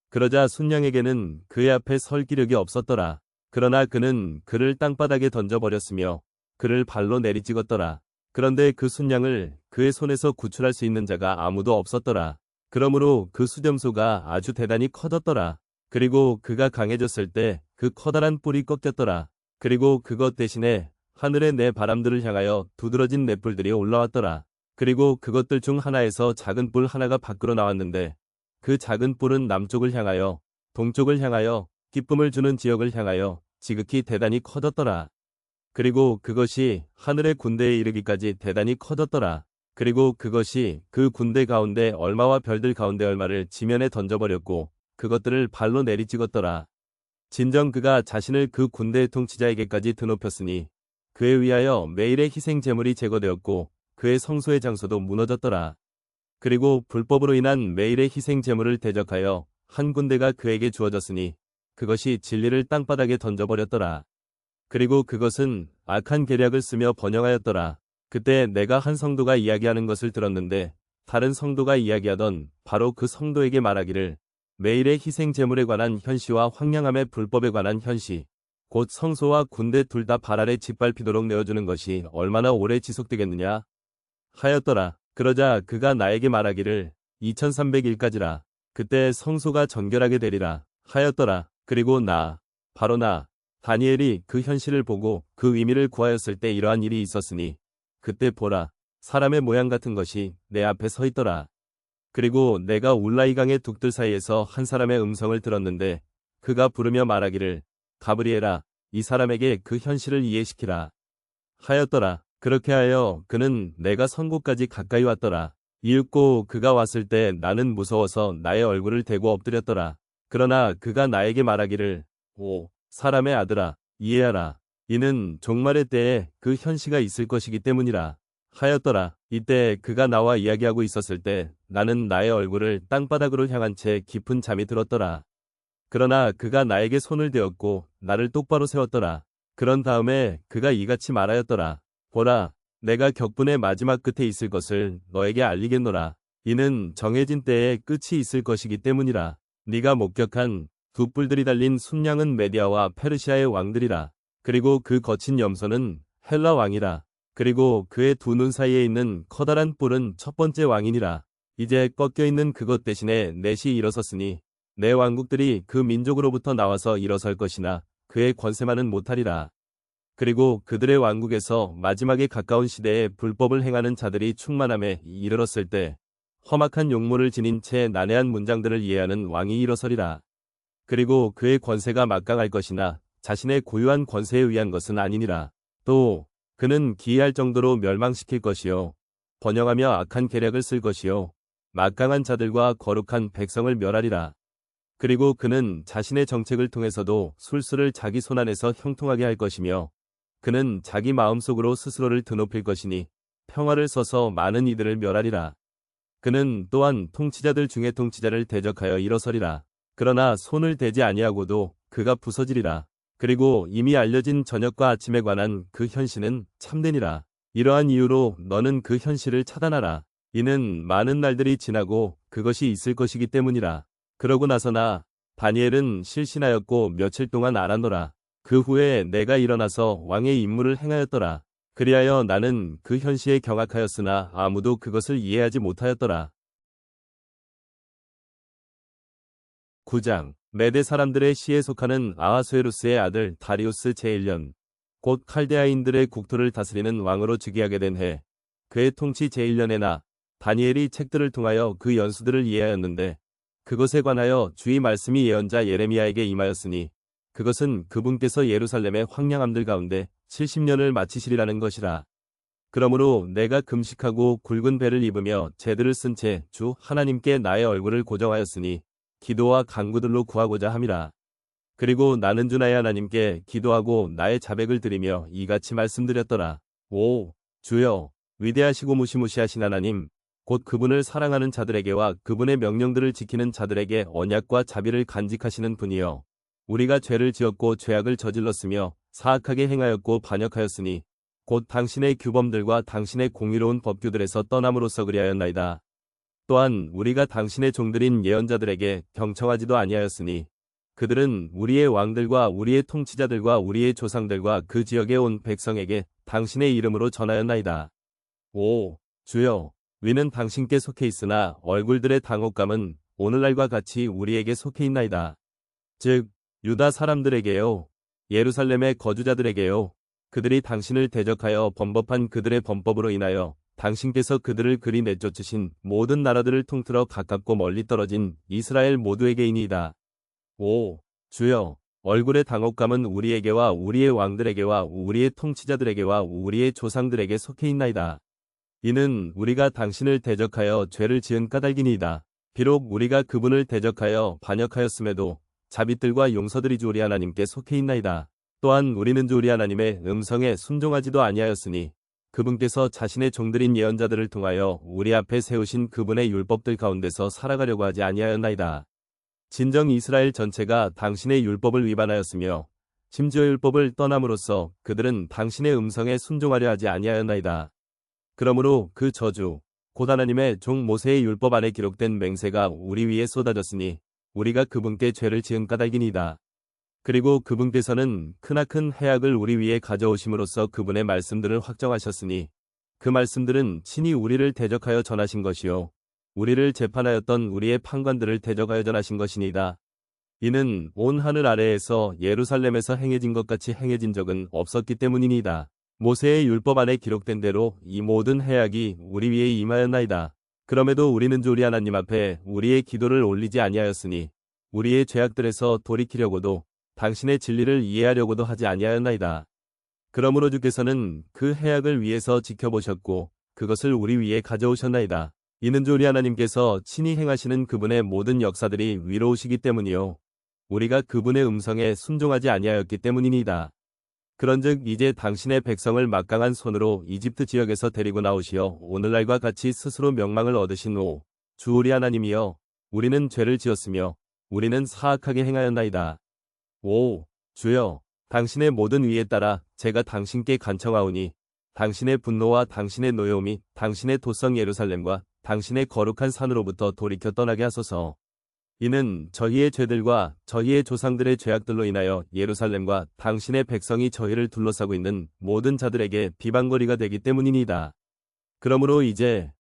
그러자 순양에게는 그의 앞에 설 기력이 없었더라. 그러나 그는 그를 땅바닥에 던져버렸으며 그를 발로 내리찍었더라. 그런데 그 순양을 그의 손에서 구출할 수 있는 자가 아무도 없었더라. 그러므로 그 수렴소가 아주 대단히 커졌더라. 그리고 그가 강해졌을 때 그 커다란 뿔이 꺾였더라. 그리고 그것 대신에 하늘의 네 바람들을 향하여 두드러진 네 뿔들이 올라왔더라. 그리고 그것들 중 하나에서 작은 뿔 하나가 밖으로 나왔는데 그 작은 뿔은 남쪽을 향하여 동쪽을 향하여 기쁨을 주는 지역을 향하여 지극히 대단히 커졌더라. 그리고 그것이 하늘의 군대에 이르기까지 대단히 커졌더라. 그리고 그것이 그 군대 가운데 얼마와 별들 가운데 얼마를 지면에 던져버렸고 그것들을 발로 내리찍었더라. 진정 그가 자신을 그 군대의 통치자에게까지 드높였으니 그에 의하여 매일의 희생 제물이 제거되었고 그의 성소의 장소도 무너졌더라. 그리고 불법으로 인한 매일의 희생 제물을 대적하여 한 군대가 그에게 주어졌으니 그것이 진리를 땅바닥에 던져버렸더라. 그리고 그것은 악한 계략을 쓰며 번영하였더라. 그때 내가 한 성도가 이야기하는 것을 들었는데 다른 성도가 이야기하던 바로 그 성도에게 말하기를 매일의 희생 제물에 관한 현시와 황량함의 불법에 관한 현시, 곧 성소와 군대 둘 다 발 아래 짓밟히도록 내어주는 것이 얼마나 오래 지속되겠느냐 하였더라. 그러자 그가 나에게 말하기를 2300일까지라. 그때 성소가 정결하게 되리라 하였더라. 그리고 바로 나, 다니엘이 그 현실을 보고 그 의미를 구하였을 때 이러한 일이 있었으니 그때 보라, 사람의 모양 같은 것이 내 앞에 서 있더라. 그리고 내가 울라이강의 둑들 사이에서 한 사람의 음성을 들었는데 그가 부르며 말하기를 가브리엘아, 이 사람에게 그 현실을 이해시키라 하였더라. 그렇게 하여 그는 내가 선 곳까지 가까이 왔더라. 이윽고 그가 왔을 때 나는 무서워서 나의 얼굴을 대고 엎드렸더라. 그러나 그가 나에게 말하기를 오, 사람의 아들아, 이해하라. 이는 종말의 때에 그 현시가 있을 것이기 때문이라 하였더라. 이때 그가 나와 이야기하고 있었을 때 나는 나의 얼굴을 땅바닥으로 향한 채 깊은 잠이 들었더라. 그러나 그가 나에게 손을 대었고 나를 똑바로 세웠더라. 그런 다음에 그가 이같이 말하였더라. 보라, 내가 격분의 마지막 끝에 있을 것을 너에게 알리겠노라. 이는 정해진 때에 끝이 있을 것이기 때문이라. 네가 목격한 두 뿔들이 달린 순양은 메디아와 페르시아의 왕들이라. 그리고 그 거친 염소는 헬라 왕이라. 그리고 그의 두 눈 사이에 있는 커다란 뿔은 첫 번째 왕이니라. 이제 꺾여있는 그것 대신에 넷이 일어섰으니 내 왕국들이 그 민족으로부터 나와서 일어설 것이나 그의 권세만은 못하리라. 그리고 그들의 왕국에서 마지막에 가까운 시대에 불법을 행하는 자들이 충만함에 이르렀을 때 험악한 용모를 지닌 채 난해한 문장들을 이해하는 왕이 일어서리라. 그리고 그의 권세가 막강할 것이나 자신의 고유한 권세에 의한 것은 아니니라. 또 그는 기이할 정도로 멸망시킬 것이요, 번영하며 악한 계략을 쓸 것이요, 막강한 자들과 거룩한 백성을 멸하리라. 그리고 그는 자신의 정책을 통해서도 술수를 자기 손안에서 형통하게 할 것이며 그는 자기 마음속으로 스스로를 드높일 것이니 평화를 써서 많은 이들을 멸하리라. 그는 또한 통치자들 중에 통치자를 대적하여 일어서리라. 그러나 손을 대지 아니하고도 그가 부서지리라. 그리고 이미 알려진 저녁과 아침에 관한 그 현실은 참되니라. 이러한 이유로 너는 그 현실을 차단하라. 이는 많은 날들이 지나고 그것이 있을 것이기 때문이라. 그러고 나서 나, 다니엘은 실신하였고 며칠 동안 알았노라. 그 후에 내가 일어나서 왕의 임무를 행하였더라. 그리하여 나는 그 현시에 경악하였으나 아무도 그것을 이해하지 못하였더라. 9장. 메대 사람들의 시에 속하는 아하수에루스의 아들 다리우스 제1년, 곧 칼데아인들의 국토를 다스리는 왕으로 즉위하게 된 해, 그의 통치 제1년에 나, 다니엘이 책들을 통하여 그 연수들을 이해하였는데 그것에 관하여 주의 말씀이 예언자 예레미야에게 임하였으니 그것은 그분께서 예루살렘의 황량함들 가운데 70년을 마치시리라는 것이라. 그러므로 내가 금식하고 굵은 배를 입으며 제들을 쓴 채 주 하나님께 나의 얼굴을 고정하였으니 기도와 간구들로 구하고자 함이라. 그리고 나는 주 나의 하나님께 기도하고 나의 자백을 드리며 이같이 말씀드렸더라. 오, 주여, 위대하시고 무시무시하신 하나님, 곧 그분을 사랑하는 자들에게와 그분의 명령들을 지키는 자들에게 언약과 자비를 간직하시는 분이여, 우리가 죄를 지었고 죄악을 저질렀으며 사악하게 행하였고 반역하였으니 곧 당신의 규범들과 당신의 공의로운 법규들에서 떠남으로써 그리하였나이다. 또한 우리가 당신의 종들인 예언자들에게 경청하지도 아니하였으니 그들은 우리의 왕들과 우리의 통치자들과 우리의 조상들과 그 지역에 온 백성에게 당신의 이름으로 전하였나이다. 오, 주여, 위는 당신께 속해 있으나 얼굴들의 당혹감은 오늘날과 같이 우리에게 속해 있나이다. 즉 유다 사람들에게요, 예루살렘의 거주자들에게요, 그들이 당신을 대적하여 범법한 그들의 범법으로 인하여 당신께서 그들을 그리 내쫓으신 모든 나라들을 통틀어 가깝고 멀리 떨어진 이스라엘 모두에게이니이다. 오, 주여, 얼굴의 당혹감은 우리에게와 우리의 왕들에게와 우리의 통치자들에게와 우리의 조상들에게 속해 있나이다. 이는 우리가 당신을 대적하여 죄를 지은 까닭이니이다. 비록 우리가 그분을 대적하여 반역하였음에도 자빗들과 용서들이 주 우리 하나님께 속해 있나이다. 또한 우리는 주 우리 하나님의 음성에 순종하지도 아니하였으니 그분께서 자신의 종들인 예언자들을 통하여 우리 앞에 세우신 그분의 율법들 가운데서 살아가려고 하지 아니하였나이다. 진정 이스라엘 전체가 당신의 율법을 위반하였으며 심지어 율법을 떠남으로써 그들은 당신의 음성에 순종하려 하지 아니하였나이다. 그러므로 그 저주, 곧 하나님의 종 모세의 율법 안에 기록된 맹세가 우리 위에 쏟아졌으니 우리가 그분께 죄를 지은 까닭이니이다. 그리고 그분께서는 크나큰 해악을 우리 위에 가져오심으로써 그분의 말씀들을 확정하셨으니 그 말씀들은 친히 우리를 대적하여 전하신 것이요 우리를 재판하였던 우리의 판관들을 대적하여 전하신 것이니이다. 이는 온 하늘 아래에서 예루살렘에서 행해진 것 같이 행해진 적은 없었기 때문이니이다. 모세의 율법 안에 기록된 대로 이 모든 해악이 우리 위에 임하였나이다. 그럼에도 우리는 주 우리 하나님 앞에 우리의 기도를 올리지 아니하였으니 우리의 죄악들에서 돌이키려고도 당신의 진리를 이해하려고도 하지 아니하였나이다. 그러므로 주께서는 그 해악을 위에서 지켜보셨고 그것을 우리 위에 가져오셨나이다. 이는 주 우리 하나님께서 친히 행하시는 그분의 모든 역사들이 위로우시기 때문이요 우리가 그분의 음성에 순종하지 아니하였기 때문이니이다. 그런즉 이제 당신의 백성을 막강한 손으로 이집트 지역에서 데리고 나오시어 오늘날과 같이 스스로 명망을 얻으신 후 주 우리 하나님이여 우리는 죄를 지었으며 우리는 사악하게 행하였나이다. 오 주여 당신의 모든 위에 따라 제가 당신께 간청하오니 당신의 분노와 당신의 노여움이 당신의 도성 예루살렘과 당신의 거룩한 산으로부터 돌이켜 떠나게 하소서. 이는 저희의 죄들과 저희의 조상들의 죄악들로 인하여 예루살렘과 당신의 백성이 저희를 둘러싸고 있는 모든 자들에게 비방거리가 되기 때문이니이다. 그러므로 이제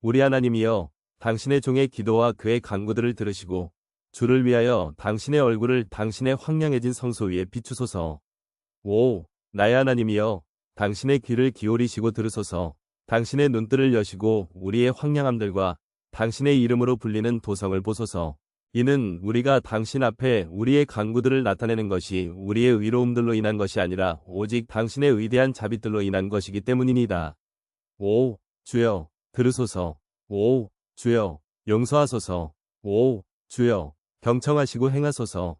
우리 하나님이여 당신의 종의 기도와 그의 간구들을 들으시고 주를 위하여 당신의 얼굴을 당신의 황량해진 성소 위에 비추소서. 나의 하나님이여 당신의 귀를 기울이시고 들으소서. 당신의 눈뜰을 여시고 우리의 황량함들과 당신의 이름으로 불리는 도성을 보소서. 이는 우리가 당신 앞에 우리의 간구들을 나타내는 것이 우리의 의로움들로 인한 것이 아니라 오직 당신의 위대한 자비들로 인한 것이기 때문이니이다. 주여 들으소서. 주여 용서하소서. 주여 경청하시고 행하소서.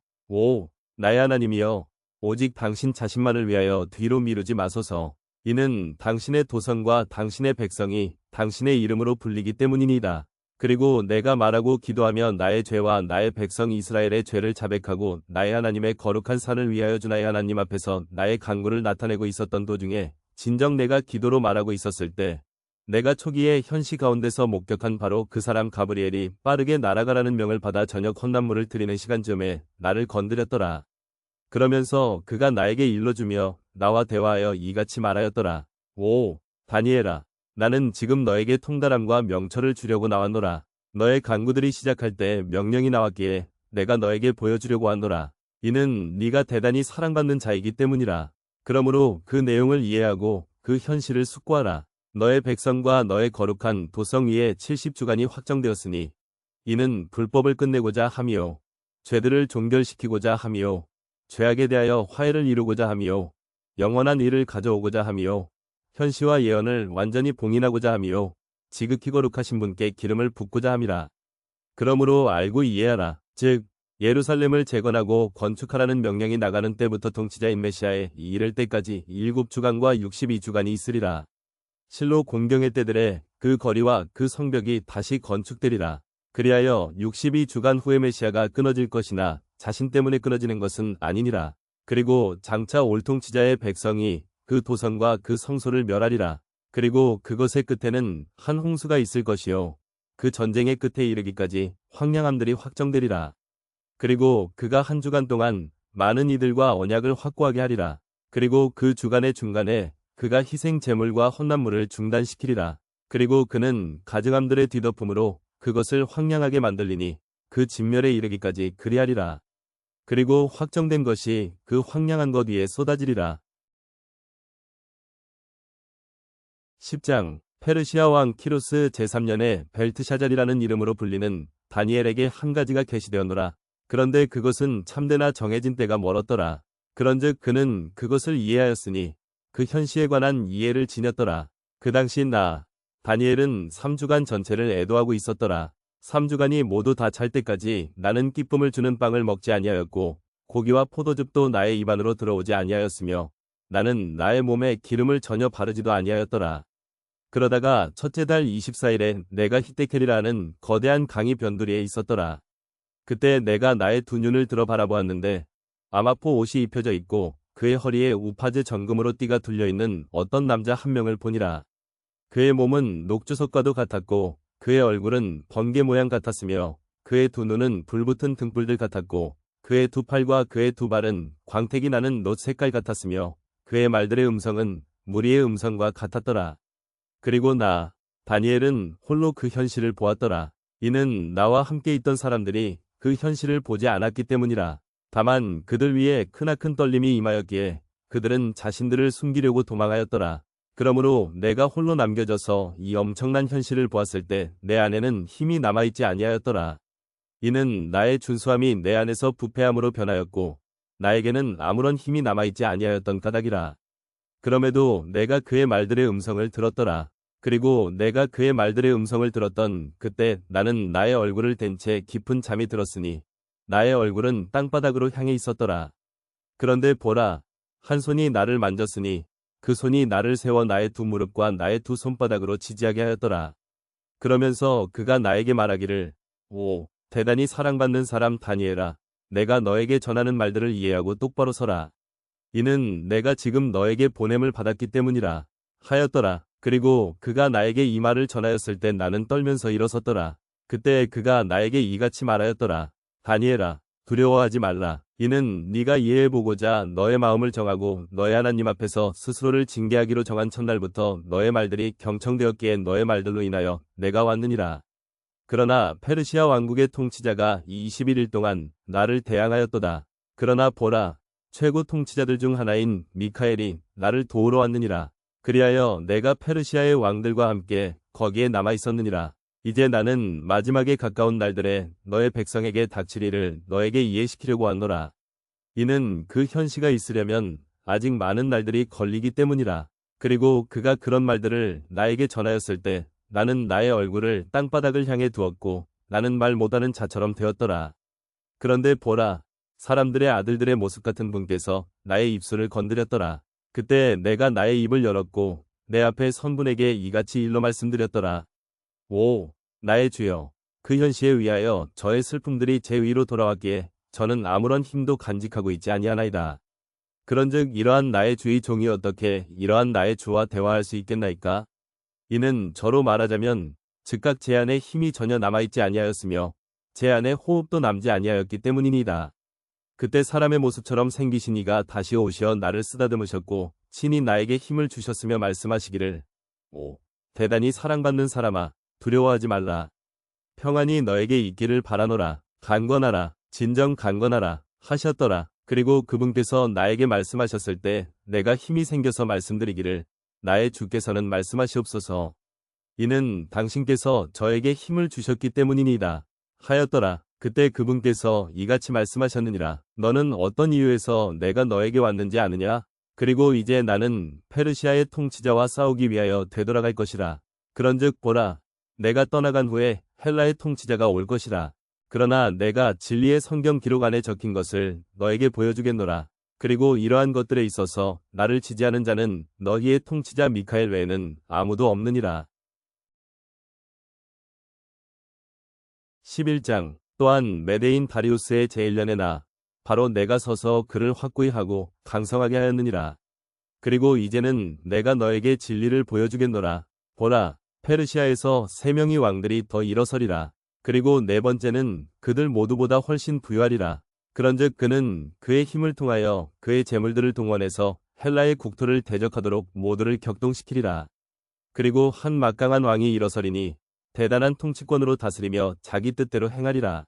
나의 하나님이여 오직 당신 자신만을 위하여 뒤로 미루지 마소서. 이는 당신의 도성과 당신의 백성이 당신의 이름으로 불리기 때문이니이다. 그리고 내가 말하고 기도하며 나의 죄와 나의 백성 이스라엘의 죄를 자백하고 나의 하나님의 거룩한 산을 위하여 주 나의 하나님 앞에서 나의 간구를 나타내고 있었던 도중에 진정 내가 기도로 말하고 있었을 때 내가 초기에 현시 가운데서 목격한 바로 그 사람 가브리엘이 빠르게 날아가라는 명을 받아 저녁 헌납물을 드리는 시간쯤에 나를 건드렸더라. 그러면서 그가 나에게 일러주며 나와 대화하여 이같이 말하였더라. 다니엘아 나는 지금 너에게 통달함과 명철을 주려고 나왔노라. 너의 간구들이 시작할 때 명령이 나왔기에 내가 너에게 보여주려고 하노라. 이는 네가 대단히 사랑받는 자이기 때문이라. 그러므로 그 내용을 이해하고 그 현실을 숙고하라. 너의 백성과 너의 거룩한 도성 위에 70주간이 확정되었으니 이는 불법을 끝내고자 함이요 죄들을 종결시키고자 함이요 죄악에 대하여 화해를 이루고자 함이요 영원한 일을 가져오고자 함이요 현시와 예언을 완전히 봉인하고자 함이요 지극히 거룩하신 분께 기름을 붓고자 함이라. 그러므로 알고 이해하라. 즉 예루살렘을 재건하고 건축하라는 명령이 나가는 때부터 통치자인 메시아에 이를 때까지 7주간과 62주간이 있으리라. 실로 공경의 때들에 그 거리와 그 성벽이 다시 건축되리라. 그리하여 62주간 후에 메시아가 끊어질 것이나 자신 때문에 끊어지는 것은 아니니라. 그리고 장차 올통치자의 백성이 그 도성과 그 성소를 멸하리라. 그리고 그것의 끝에는 한 홍수가 있을 것이요 그 전쟁의 끝에 이르기까지 황량함들이 확정되리라. 그리고 그가 한 주간 동안 많은 이들과 언약을 확고하게 하리라. 그리고 그 주간의 중간에 그가 희생 제물과 헌납물을 중단시키리라. 그리고 그는 가증함들의 뒤덮음으로 그것을 황량하게 만들리니 그 진멸에 이르기까지 그리하리라. 그리고 확정된 것이 그 황량한 것 위에 쏟아지리라. 10장 페르시아 왕 키루스 제3년에 벨트샤잘이라는 이름으로 불리는 다니엘에게 한 가지가 계시되었노라. 그런데 그것은 참되나 정해진 때가 멀었더라. 그런즉 그는 그것을 이해하였으니 그 현시에 관한 이해를 지녔더라. 그 당시 나 다니엘은 3주간 전체를 애도하고 있었더라. 3주간이 모두 다 찰 때까지 나는 기쁨을 주는 빵을 먹지 아니하였고 고기와 포도즙도 나의 입 안으로 들어오지 아니하였으며 나는 나의 몸에 기름을 전혀 바르지도 아니하였더라. 그러다가 첫째 달 24일에 내가 히데켈이라는 거대한 강이 변두리에 있었더라. 그때 내가 나의 두 눈을 들어 바라보았는데 아마포 옷이 입혀져 있고 그의 허리에 우파즈 정금으로 띠가 둘려있는 어떤 남자 한 명을 보니라. 그의 몸은 녹주석과도 같았고 그의 얼굴은 번개 모양 같았으며 그의 두 눈은 불붙은 등불들 같았고 그의 두 팔과 그의 두 발은 광택이 나는 놋 색깔 같았으며 그의 말들의 음성은 무리의 음성과 같았더라. 그리고 나, 다니엘은 홀로 그 현실을 보았더라. 이는 나와 함께 있던 사람들이 그 현실을 보지 않았기 때문이라. 다만 그들 위에 크나큰 떨림이 임하였기에 그들은 자신들을 숨기려고 도망하였더라. 그러므로 내가 홀로 남겨져서 이 엄청난 현실을 보았을 때 내 안에는 힘이 남아있지 아니하였더라. 이는 나의 준수함이 내 안에서 부패함으로 변하였고 나에게는 아무런 힘이 남아있지 아니하였던 까닭이라. 그럼에도 내가 그의 말들의 음성을 들었더라. 그리고 내가 그의 말들의 음성을 들었던 그때 나는 나의 얼굴을 댄 채 깊은 잠이 들었으니 나의 얼굴은 땅바닥으로 향해 있었더라. 그런데 보라, 한 손이 나를 만졌으니 그 손이 나를 세워 나의 두 무릎과 나의 두 손바닥으로 지지하게 하였더라. 그러면서 그가 나에게 말하기를, 오, 대단히 사랑받는 사람 다니엘아, 내가 너에게 전하는 말들을 이해하고 똑바로 서라. 이는 내가 지금 너에게 보냄을 받았기 때문이라 하였더라. 그리고 그가 나에게 이 말을 전하였을 때 나는 떨면서 일어섰더라. 그때 그가 나에게 이같이 말하였더라. 다니엘아, 두려워하지 말라. 이는 네가 이해해보고자 너의 마음을 정하고 너의 하나님 앞에서 스스로를 징계하기로 정한 첫날부터 너의 말들이 경청되었기에 너의 말들로 인하여 내가 왔느니라. 그러나 페르시아 왕국의 통치자가 이 21일 동안 나를 대항하였도다. 그러나 보라, 최고 통치자들 중 하나인 미카엘이 나를 도우러 왔느니라. 그리하여 내가 페르시아의 왕들과 함께 거기에 남아 있었느니라. 이제 나는 마지막에 가까운 날들에 너의 백성에게 닥칠 일을 너에게 이해시키려고 왔노라. 이는 그 현시가 있으려면 아직 많은 날들이 걸리기 때문이라. 그리고 그가 그런 말들을 나에게 전하였을 때 나는 나의 얼굴을 땅바닥을 향해 두었고 나는 말 못하는 자처럼 되었더라. 그런데 보라, 사람들의 아들들의 모습 같은 분께서 나의 입술을 건드렸더라. 그때 내가 나의 입을 열었고 내 앞에 선 분에게 이같이 일러 말씀드렸더라. 오, 나의 주여, 그 현시에 의하여 저의 슬픔들이 제 위로 돌아왔기에 저는 아무런 힘도 간직하고 있지 아니하나이다. 그런즉 이러한 나의 주의 종이 어떻게 이러한 나의 주와 대화할 수 있겠나이까? 이는 저로 말하자면 즉각 제 안에 힘이 전혀 남아있지 아니하였으며 제 안에 호흡도 남지 아니하였기 때문이니이다. 그때 사람의 모습처럼 생기신 이가 다시 오시어 나를 쓰다듬으셨고 친히 나에게 힘을 주셨으며 말씀하시기를, 오, 대단히 사랑받는 사람아, 두려워하지 말라. 평안이 너에게 있기를 바라노라. 강건하라. 진정 강건하라. 하셨더라. 그리고 그분께서 나에게 말씀하셨을 때 내가 힘이 생겨서 말씀드리기를, 나의 주께서는 말씀하시옵소서. 이는 당신께서 저에게 힘을 주셨기 때문이니이다. 하였더라. 그때 그분께서 이같이 말씀하셨느니라. 너는 어떤 이유에서 내가 너에게 왔는지 아느냐? 그리고 이제 나는 페르시아의 통치자와 싸우기 위하여 되돌아갈 것이라. 그런즉 보라, 내가 떠나간 후에 헬라의 통치자가 올 것이라. 그러나 내가 진리의 성경 기록 안에 적힌 것을 너에게 보여주겠노라. 그리고 이러한 것들에 있어서 나를 지지하는 자는 너희의 통치자 미카엘 외에는 아무도 없느니라. 11장. 또한 메대인 다리우스의 제1년에 나, 바로 내가 서서 그를 확고히 하고 강성하게 하였느니라. 그리고 이제는 내가 너에게 진리를 보여주겠노라. 보라, 페르시아에서 3명의 왕들이 더 일어서리라. 그리고 네 번째는 그들 모두보다 훨씬 부유하리라. 그런즉 그는 그의 힘을 통하여 그의 재물들을 동원해서 헬라의 국토를 대적하도록 모두를 격동시키리라. 그리고 한 막강한 왕이 일어서리니 대단한 통치권으로 다스리며 자기 뜻대로 행하리라.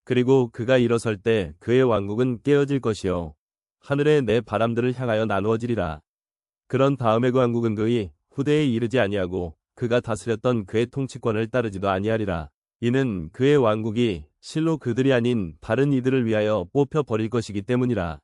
그리고 그가 일어설 때 그의 왕국은 깨어질 것이요 하늘의 내 바람들을 향하여 나누어지리라. 그런 다음에 그 왕국은 그의 후대에 이르지 아니하고 그가 다스렸던 그의 통치권을 따르지도 아니하리라. 이는 그의 왕국이 실로 그들이 아닌 다른 이들을 위하여 뽑혀 버릴 것이기 때문이라.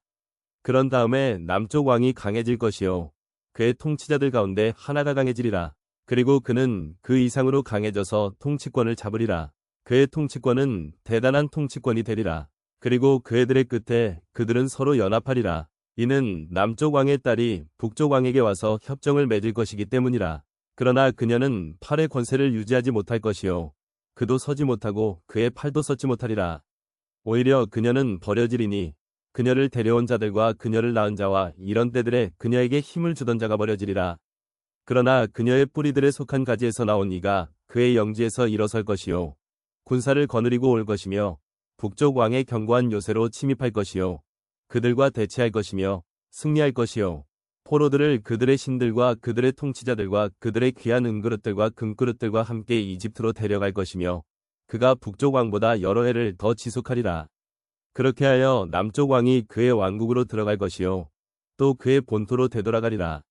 그런 다음에 남쪽 왕이 강해질 것이요 그의 통치자들 가운데 하나가 강해지리라. 그리고 그는 그 이상으로 강해져서 통치권을 잡으리라. 그의 통치권은 대단한 통치권이 되리라. 그리고 그 애들의 끝에 그들은 서로 연합하리라. 이는 남쪽 왕의 딸이 북쪽 왕에게 와서 협정을 맺을 것이기 때문이라. 그러나 그녀는 팔의 권세를 유지하지 못할 것이요 그도 서지 못하고 그의 팔도 섰지 못하리라. 오히려 그녀는 버려지리니 그녀를 데려온 자들과 그녀를 낳은 자와 이런 때들에 그녀에게 힘을 주던 자가 버려지리라. 그러나 그녀의 뿌리들에 속한 가지에서 나온 이가 그의 영지에서 일어설 것이요 군사를 거느리고 올 것이며 북쪽 왕의 견고한 요새로 침입할 것이요. 그들과 대치할 것이며 승리할 것이요. 포로들을 그들의 신들과 그들의 통치자들과 그들의 귀한 은그릇들과 금그릇들과 함께 이집트로 데려갈 것이며 그가 북쪽 왕보다 여러 해를 더 지속하리라. 그렇게 하여 남쪽 왕이 그의 왕국으로 들어갈 것이요. 또 그의 본토로 되돌아가리라.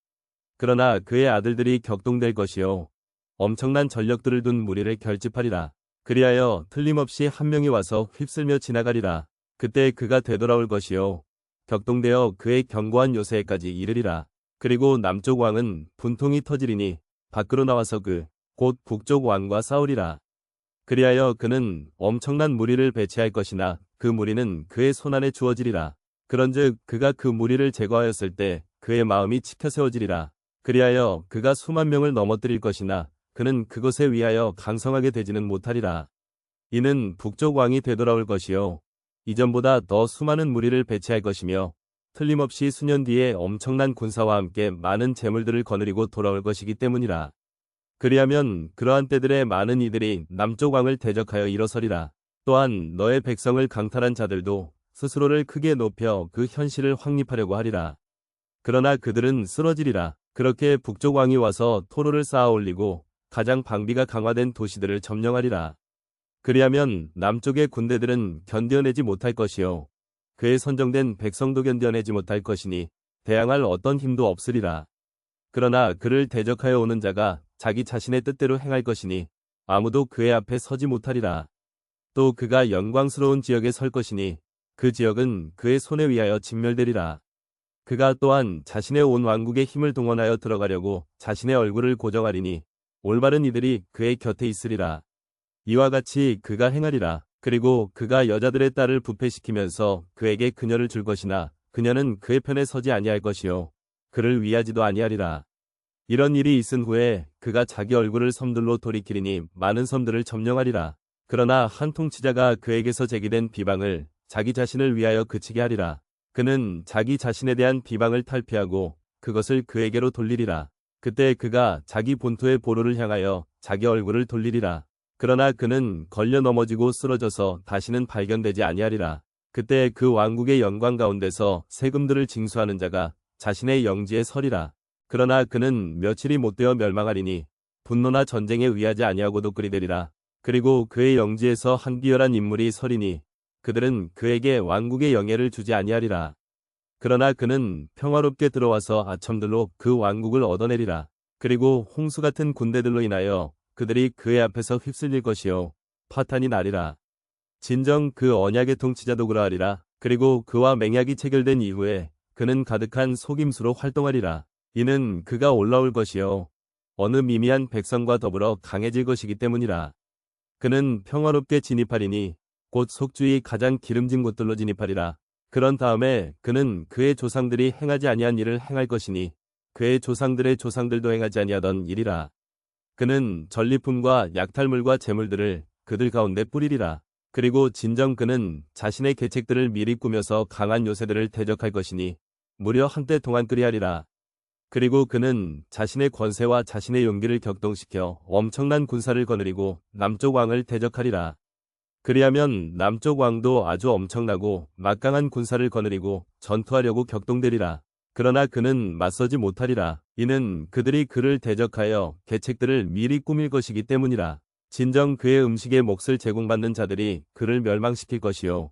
그러나 그의 아들들이 격동될 것이요. 엄청난 전력들을 둔 무리를 결집하리라. 그리하여 틀림없이 한 명이 와서 휩쓸며 지나가리라. 그때 그가 되돌아올 것이요. 격동되어 그의 견고한 요새에까지 이르리라. 그리고 남쪽 왕은 분통이 터지리니 밖으로 나와서 곧 북쪽 왕과 싸우리라. 그리하여 그는 엄청난 무리를 배치할 것이나 그 무리는 그의 손안에 주어지리라. 그런즉 그가 그 무리를 제거하였을 때 그의 마음이 치켜 세워지리라. 그리하여 그가 수만 명을 넘어뜨릴 것이나 그는 그것에 위하여 강성하게 되지는 못하리라. 이는 북쪽 왕이 되돌아올 것이요. 이전보다 더 수많은 무리를 배치할 것이며 틀림없이 수년 뒤에 엄청난 군사와 함께 많은 재물들을 거느리고 돌아올 것이기 때문이라. 그리하면 그러한 때들에 많은 이들이 남쪽 왕을 대적하여 일어서리라. 또한 너의 백성을 강탈한 자들도 스스로를 크게 높여 그 현실을 확립하려고 하리라. 그러나 그들은 쓰러지리라. 그렇게 북쪽 왕이 와서 토로를 쌓아 올리고 가장 방비가 강화된 도시들을 점령하리라. 그리하면 남쪽의 군대들은 견뎌내지 못할 것이요. 그의 선정된 백성도 견뎌내지 못할 것이니 대항할 어떤 힘도 없으리라. 그러나 그를 대적하여 오는 자가 자기 자신의 뜻대로 행할 것이니 아무도 그의 앞에 서지 못하리라. 또 그가 영광스러운 지역에 설 것이니 그 지역은 그의 손에 의하여 진멸되리라. 그가 또한 자신의 온 왕국의 힘을 동원하여 들어가려고 자신의 얼굴을 고정하리니 올바른 이들이 그의 곁에 있으리라. 이와 같이 그가 행하리라. 그리고 그가 여자들의 딸을 부패시키면서 그에게 그녀를 줄 것이나 그녀는 그의 편에 서지 아니할 것이요. 그를 위하지도 아니하리라. 이런 일이 있은 후에 그가 자기 얼굴을 섬들로 돌이키리니 많은 섬들을 점령하리라. 그러나 한 통치자가 그에게서 제기된 비방을 자기 자신을 위하여 그치게 하리라. 그는 자기 자신에 대한 비방을 탈피하고 그것을 그에게로 돌리리라. 그때 그가 자기 본토의 보로를 향하여 자기 얼굴을 돌리리라. 그러나 그는 걸려 넘어지고 쓰러져서 다시는 발견되지 아니하리라. 그때 그 왕국의 영광 가운데서 세금들을 징수하는 자가 자신의 영지에 서리라. 그러나 그는 며칠이 못되어 멸망하리니 분노나 전쟁에 의하지 아니하고도 그리되리라. 그리고 그의 영지에서 한기열한 인물이 서리니 그들은 그에게 왕국의 영예를 주지 아니하리라. 그러나 그는 평화롭게 들어와서 아첨들로 그 왕국을 얻어내리라. 그리고 홍수 같은 군대들로 인하여 그들이 그의 앞에서 휩쓸릴 것이요 파탄이 나리라. 진정 그 언약의 통치자도 그러하리라. 그리고 그와 맹약이 체결된 이후에 그는 가득한 속임수로 활동하리라. 이는 그가 올라올 것이요 어느 미미한 백성과 더불어 강해질 것이기 때문이라. 그는 평화롭게 진입하리니 곧 속주의 가장 기름진 곳들로 진입하리라. 그런 다음에 그는 그의 조상들이 행하지 아니한 일을 행할 것이니 그의 조상들의 조상들도 행하지 아니하던 일이라. 그는 전리품과 약탈물과 재물들을 그들 가운데 뿌리리라. 그리고 진정 그는 자신의 계책들을 미리 꾸며서 강한 요새들을 대적할 것이니 무려 한때 동안 그리하리라. 그리고 그는 자신의 권세와 자신의 용기를 격동시켜 엄청난 군사를 거느리고 남쪽 왕을 대적하리라. 그리하면 남쪽 왕도 아주 엄청나고 막강한 군사를 거느리고 전투하려고 격동되리라. 그러나 그는 맞서지 못하리라. 이는 그들이 그를 대적하여 계책들을 미리 꾸밀 것이기 때문이라. 진정 그의 음식에 몫을 제공받는 자들이 그를 멸망시킬 것이요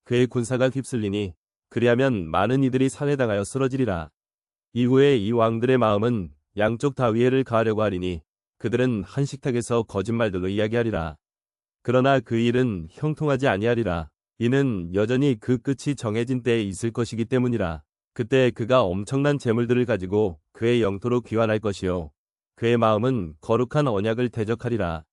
그의 군사가 휩쓸리니 그리하면 많은 이들이 살해당하여 쓰러지리라. 이후에 이 왕들의 마음은 양쪽 다 위해를 가하려고 하리니 그들은 한 식탁에서 거짓말들로 이야기하리라. 그러나 그 일은 형통하지 아니하리라. 이는 여전히 그 끝이 정해진 때에 있을 것이기 때문이라. 그때 그가 엄청난 재물들을 가지고 그의 영토로 귀환할 것이요 그의 마음은 거룩한 언약을 대적하리라.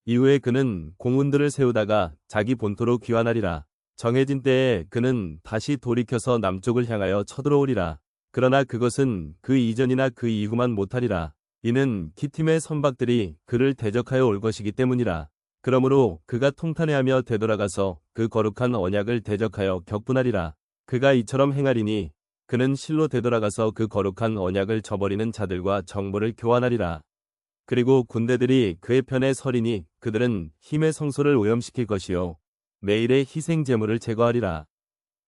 이후에 그는 공훈들을 세우다가 자기 본토로 귀환하리라. 정해진 때에 그는 다시 돌이켜서 남쪽을 향하여 쳐들어오리라. 그러나 그것은 그 이전이나 그 이후만 못하리라. 이는 키팀의 선박들이 그를 대적하여 올 것이기 때문이라. 그러므로 그가 통탄해하며 되돌아가서 그 거룩한 언약을 대적하여 격분하리라. 그가 이처럼 행하리니 그는 실로 되돌아가서 그 거룩한 언약을 저버리는 자들과 정보를 교환하리라. 그리고 군대들이 그의 편에 서리니 그들은 힘의 성소를 오염시킬 것이요 매일의 희생 제물을 제거하리라.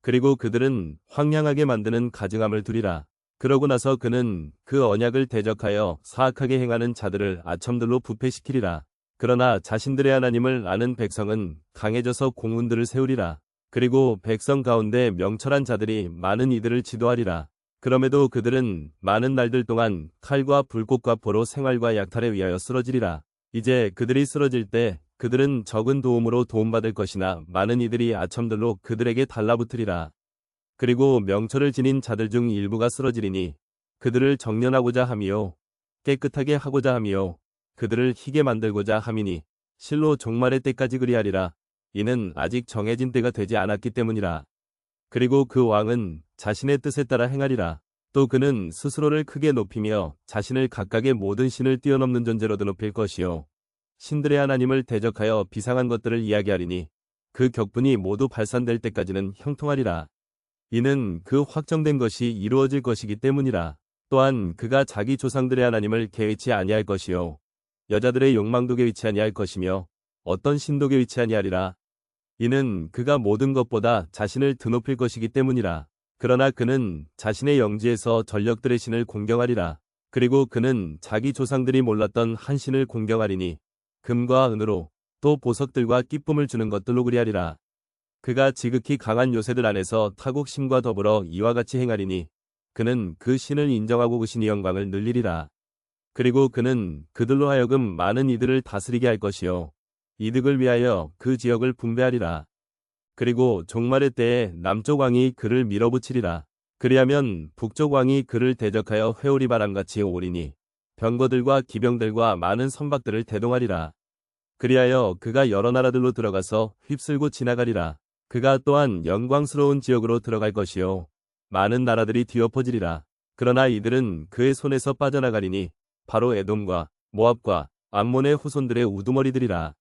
그리고 그들은 황량하게 만드는 가증함을 두리라. 그러고 나서 그는 그 언약을 대적하여 사악하게 행하는 자들을 아첨들로 부패시키리라. 그러나 자신들의 하나님을 아는 백성은 강해져서 공훈들을 세우리라. 그리고 백성 가운데 명철한 자들이 많은 이들을 지도하리라. 그럼에도 그들은 많은 날들 동안 칼과 불꽃과 포로 생활과 약탈에 의하여 쓰러지리라. 이제 그들이 쓰러질 때 그들은 적은 도움으로 도움받을 것이나 많은 이들이 아첨들로 그들에게 달라붙으리라. 그리고 명철을 지닌 자들 중 일부가 쓰러지리니 그들을 정련하고자 함이요 깨끗하게 하고자 함이요 그들을 희게 만들고자 함이니 실로 종말의 때까지 그리하리라. 이는 아직 정해진 때가 되지 않았기 때문이라. 그리고 그 왕은 자신의 뜻에 따라 행하리라. 또 그는 스스로를 크게 높이며 자신을 각각의 모든 신을 뛰어넘는 존재로도 높일 것이요 신들의 하나님을 대적하여 비상한 것들을 이야기하리니 그 격분이 모두 발산될 때까지는 형통하리라. 이는 그 확정된 것이 이루어질 것이기 때문이라. 또한 그가 자기 조상들의 하나님을 개의치 아니할 것이요 여자들의 욕망도 개의치 아니할 것이며 어떤 신도 개의치 아니하리라. 이는 그가 모든 것보다 자신을 드높일 것이기 때문이라. 그러나 그는 자신의 영지에서 전력들의 신을 공경하리라. 그리고 그는 자기 조상들이 몰랐던 한 신을 공경하리니 금과 은으로 또 보석들과 기쁨을 주는 것들로 그리하리라. 그가 지극히 강한 요새들 안에서 타국심과 더불어 이와 같이 행하리니 그는 그 신을 인정하고 그 신의 영광을 늘리리라. 그리고 그는 그들로 하여금 많은 이들을 다스리게 할 것이요 이득을 위하여 그 지역을 분배하리라. 그리고 종말의 때에 남쪽 왕이 그를 밀어붙이리라. 그리하면 북쪽 왕이 그를 대적하여 회오리 바람같이 오리니 병거들과 기병들과 많은 선박들을 대동하리라. 그리하여 그가 여러 나라들로 들어가서 휩쓸고 지나가리라. 그가 또한 영광스러운 지역으로 들어갈 것이요 많은 나라들이 뒤엎어지리라. 그러나 이들은 그의 손에서 빠져나가리니 바로 에돔과 모압과 암몬의 후손들의 우두머리들이라.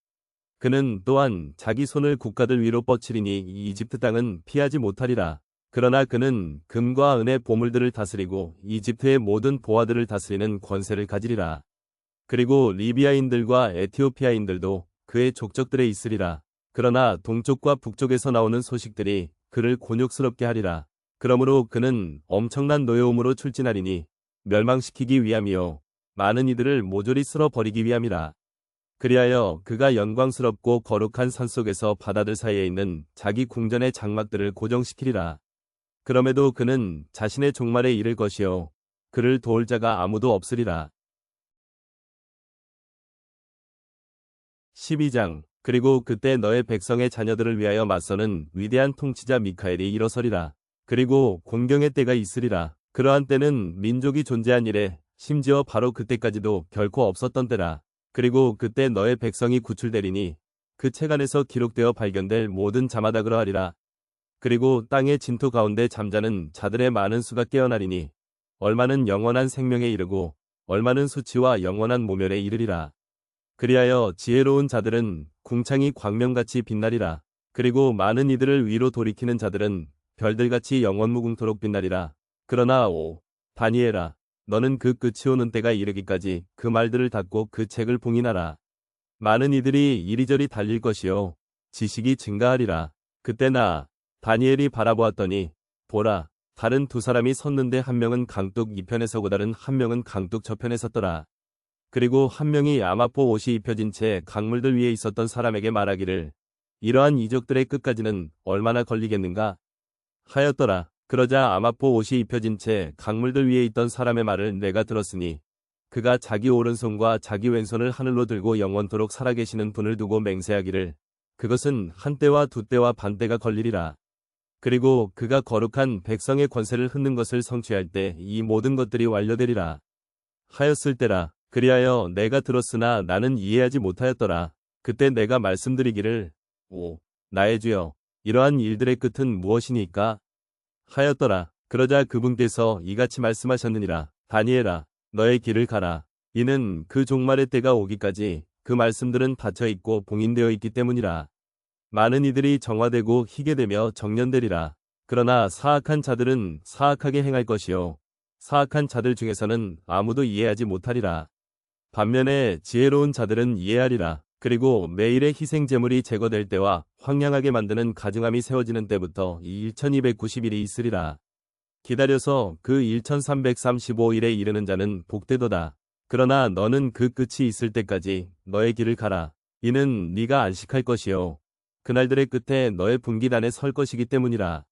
그는 또한 자기 손을 국가들 위로 뻗치리니 이 이집트 땅은 피하지 못하리라. 그러나 그는 금과 은의 보물들을 다스리고 이집트의 모든 보화들을 다스리는 권세를 가지리라. 그리고 리비아인들과 에티오피아인들도 그의 족적들에 있으리라. 그러나 동쪽과 북쪽에서 나오는 소식들이 그를 곤욕스럽게 하리라. 그러므로 그는 엄청난 노여움으로 출진하리니 멸망시키기 위함이요 많은 이들을 모조리 쓸어버리기 위함이라. 그리하여 그가 영광스럽고 거룩한 산속에서 바다들 사이에 있는 자기 궁전의 장막들을 고정시키리라. 그럼에도 그는 자신의 종말에 이를 것이요 그를 도울 자가 아무도 없으리라. 12장. 그리고 그때 너의 백성의 자녀들을 위하여 맞서는 위대한 통치자 미카엘이 일어서리라. 그리고 공경의 때가 있으리라. 그러한 때는 민족이 존재한 이래 심지어 바로 그때까지도 결코 없었던 때라. 그리고 그때 너의 백성이 구출되리니 그 책 안에서 기록되어 발견될 모든 자마다 그러하리라. 그리고 땅의 진토 가운데 잠자는 자들의 많은 수가 깨어나리니 얼마는 영원한 생명에 이르고 얼마는 수치와 영원한 모멸에 이르리라. 그리하여 지혜로운 자들은 궁창이 광명같이 빛나리라. 그리고 많은 이들을 위로 돌이키는 자들은 별들같이 영원무궁토록 빛나리라. 그러나 다니엘아 너는 그 끝이 오는 때가 이르기까지 그 말들을 닫고 그 책을 봉인하라. 많은 이들이 이리저리 달릴 것이요 지식이 증가하리라. 그때 나 다니엘이 바라보았더니 보라 다른 두 사람이 섰는데 한 명은 강둑 이편에 서고 다른 한 명은 강둑 저편에 섰더라. 그리고 한 명이 아마포 옷이 입혀진 채 강물들 위에 있었던 사람에게 말하기를 이러한 이적들의 끝까지는 얼마나 걸리겠는가 하였더라. 그러자 아마포 옷이 입혀진 채 강물들 위에 있던 사람의 말을 내가 들었으니 그가 자기 오른손과 자기 왼손을 하늘로 들고 영원토록 살아계시는 분을 두고 맹세하기를 그것은 한 때와 두 때와 반 때가 걸리리라. 그리고 그가 거룩한 백성의 권세를 흩는 것을 성취할 때 이 모든 것들이 완료되리라 하였을 때라. 그리하여 내가 들었으나 나는 이해하지 못하였더라. 그때 내가 말씀드리기를 나의 주여 이러한 일들의 끝은 무엇이니까 하였더라. 그러자 그분께서 이같이 말씀하셨느니라. 다니엘아 너의 길을 가라. 이는 그 종말의 때가 오기까지 그 말씀들은 닫혀있고 봉인되어 있기 때문이라. 많은 이들이 정화되고 희게 되며 정련되리라. 그러나 사악한 자들은 사악하게 행할 것이요 사악한 자들 중에서는 아무도 이해하지 못하리라. 반면에 지혜로운 자들은 이해하리라. 그리고 매일의 희생 제물이 제거될 때와 황량하게 만드는 가증함이 세워지는 때부터 이 1290일이 있으리라. 기다려서 그 1335일에 이르는 자는 복되도다. 그러나 너는 그 끝이 있을 때까지 너의 길을 가라. 이는 네가 안식할 것이요 그날들의 끝에 너의 분기단에 설 것이기 때문이라.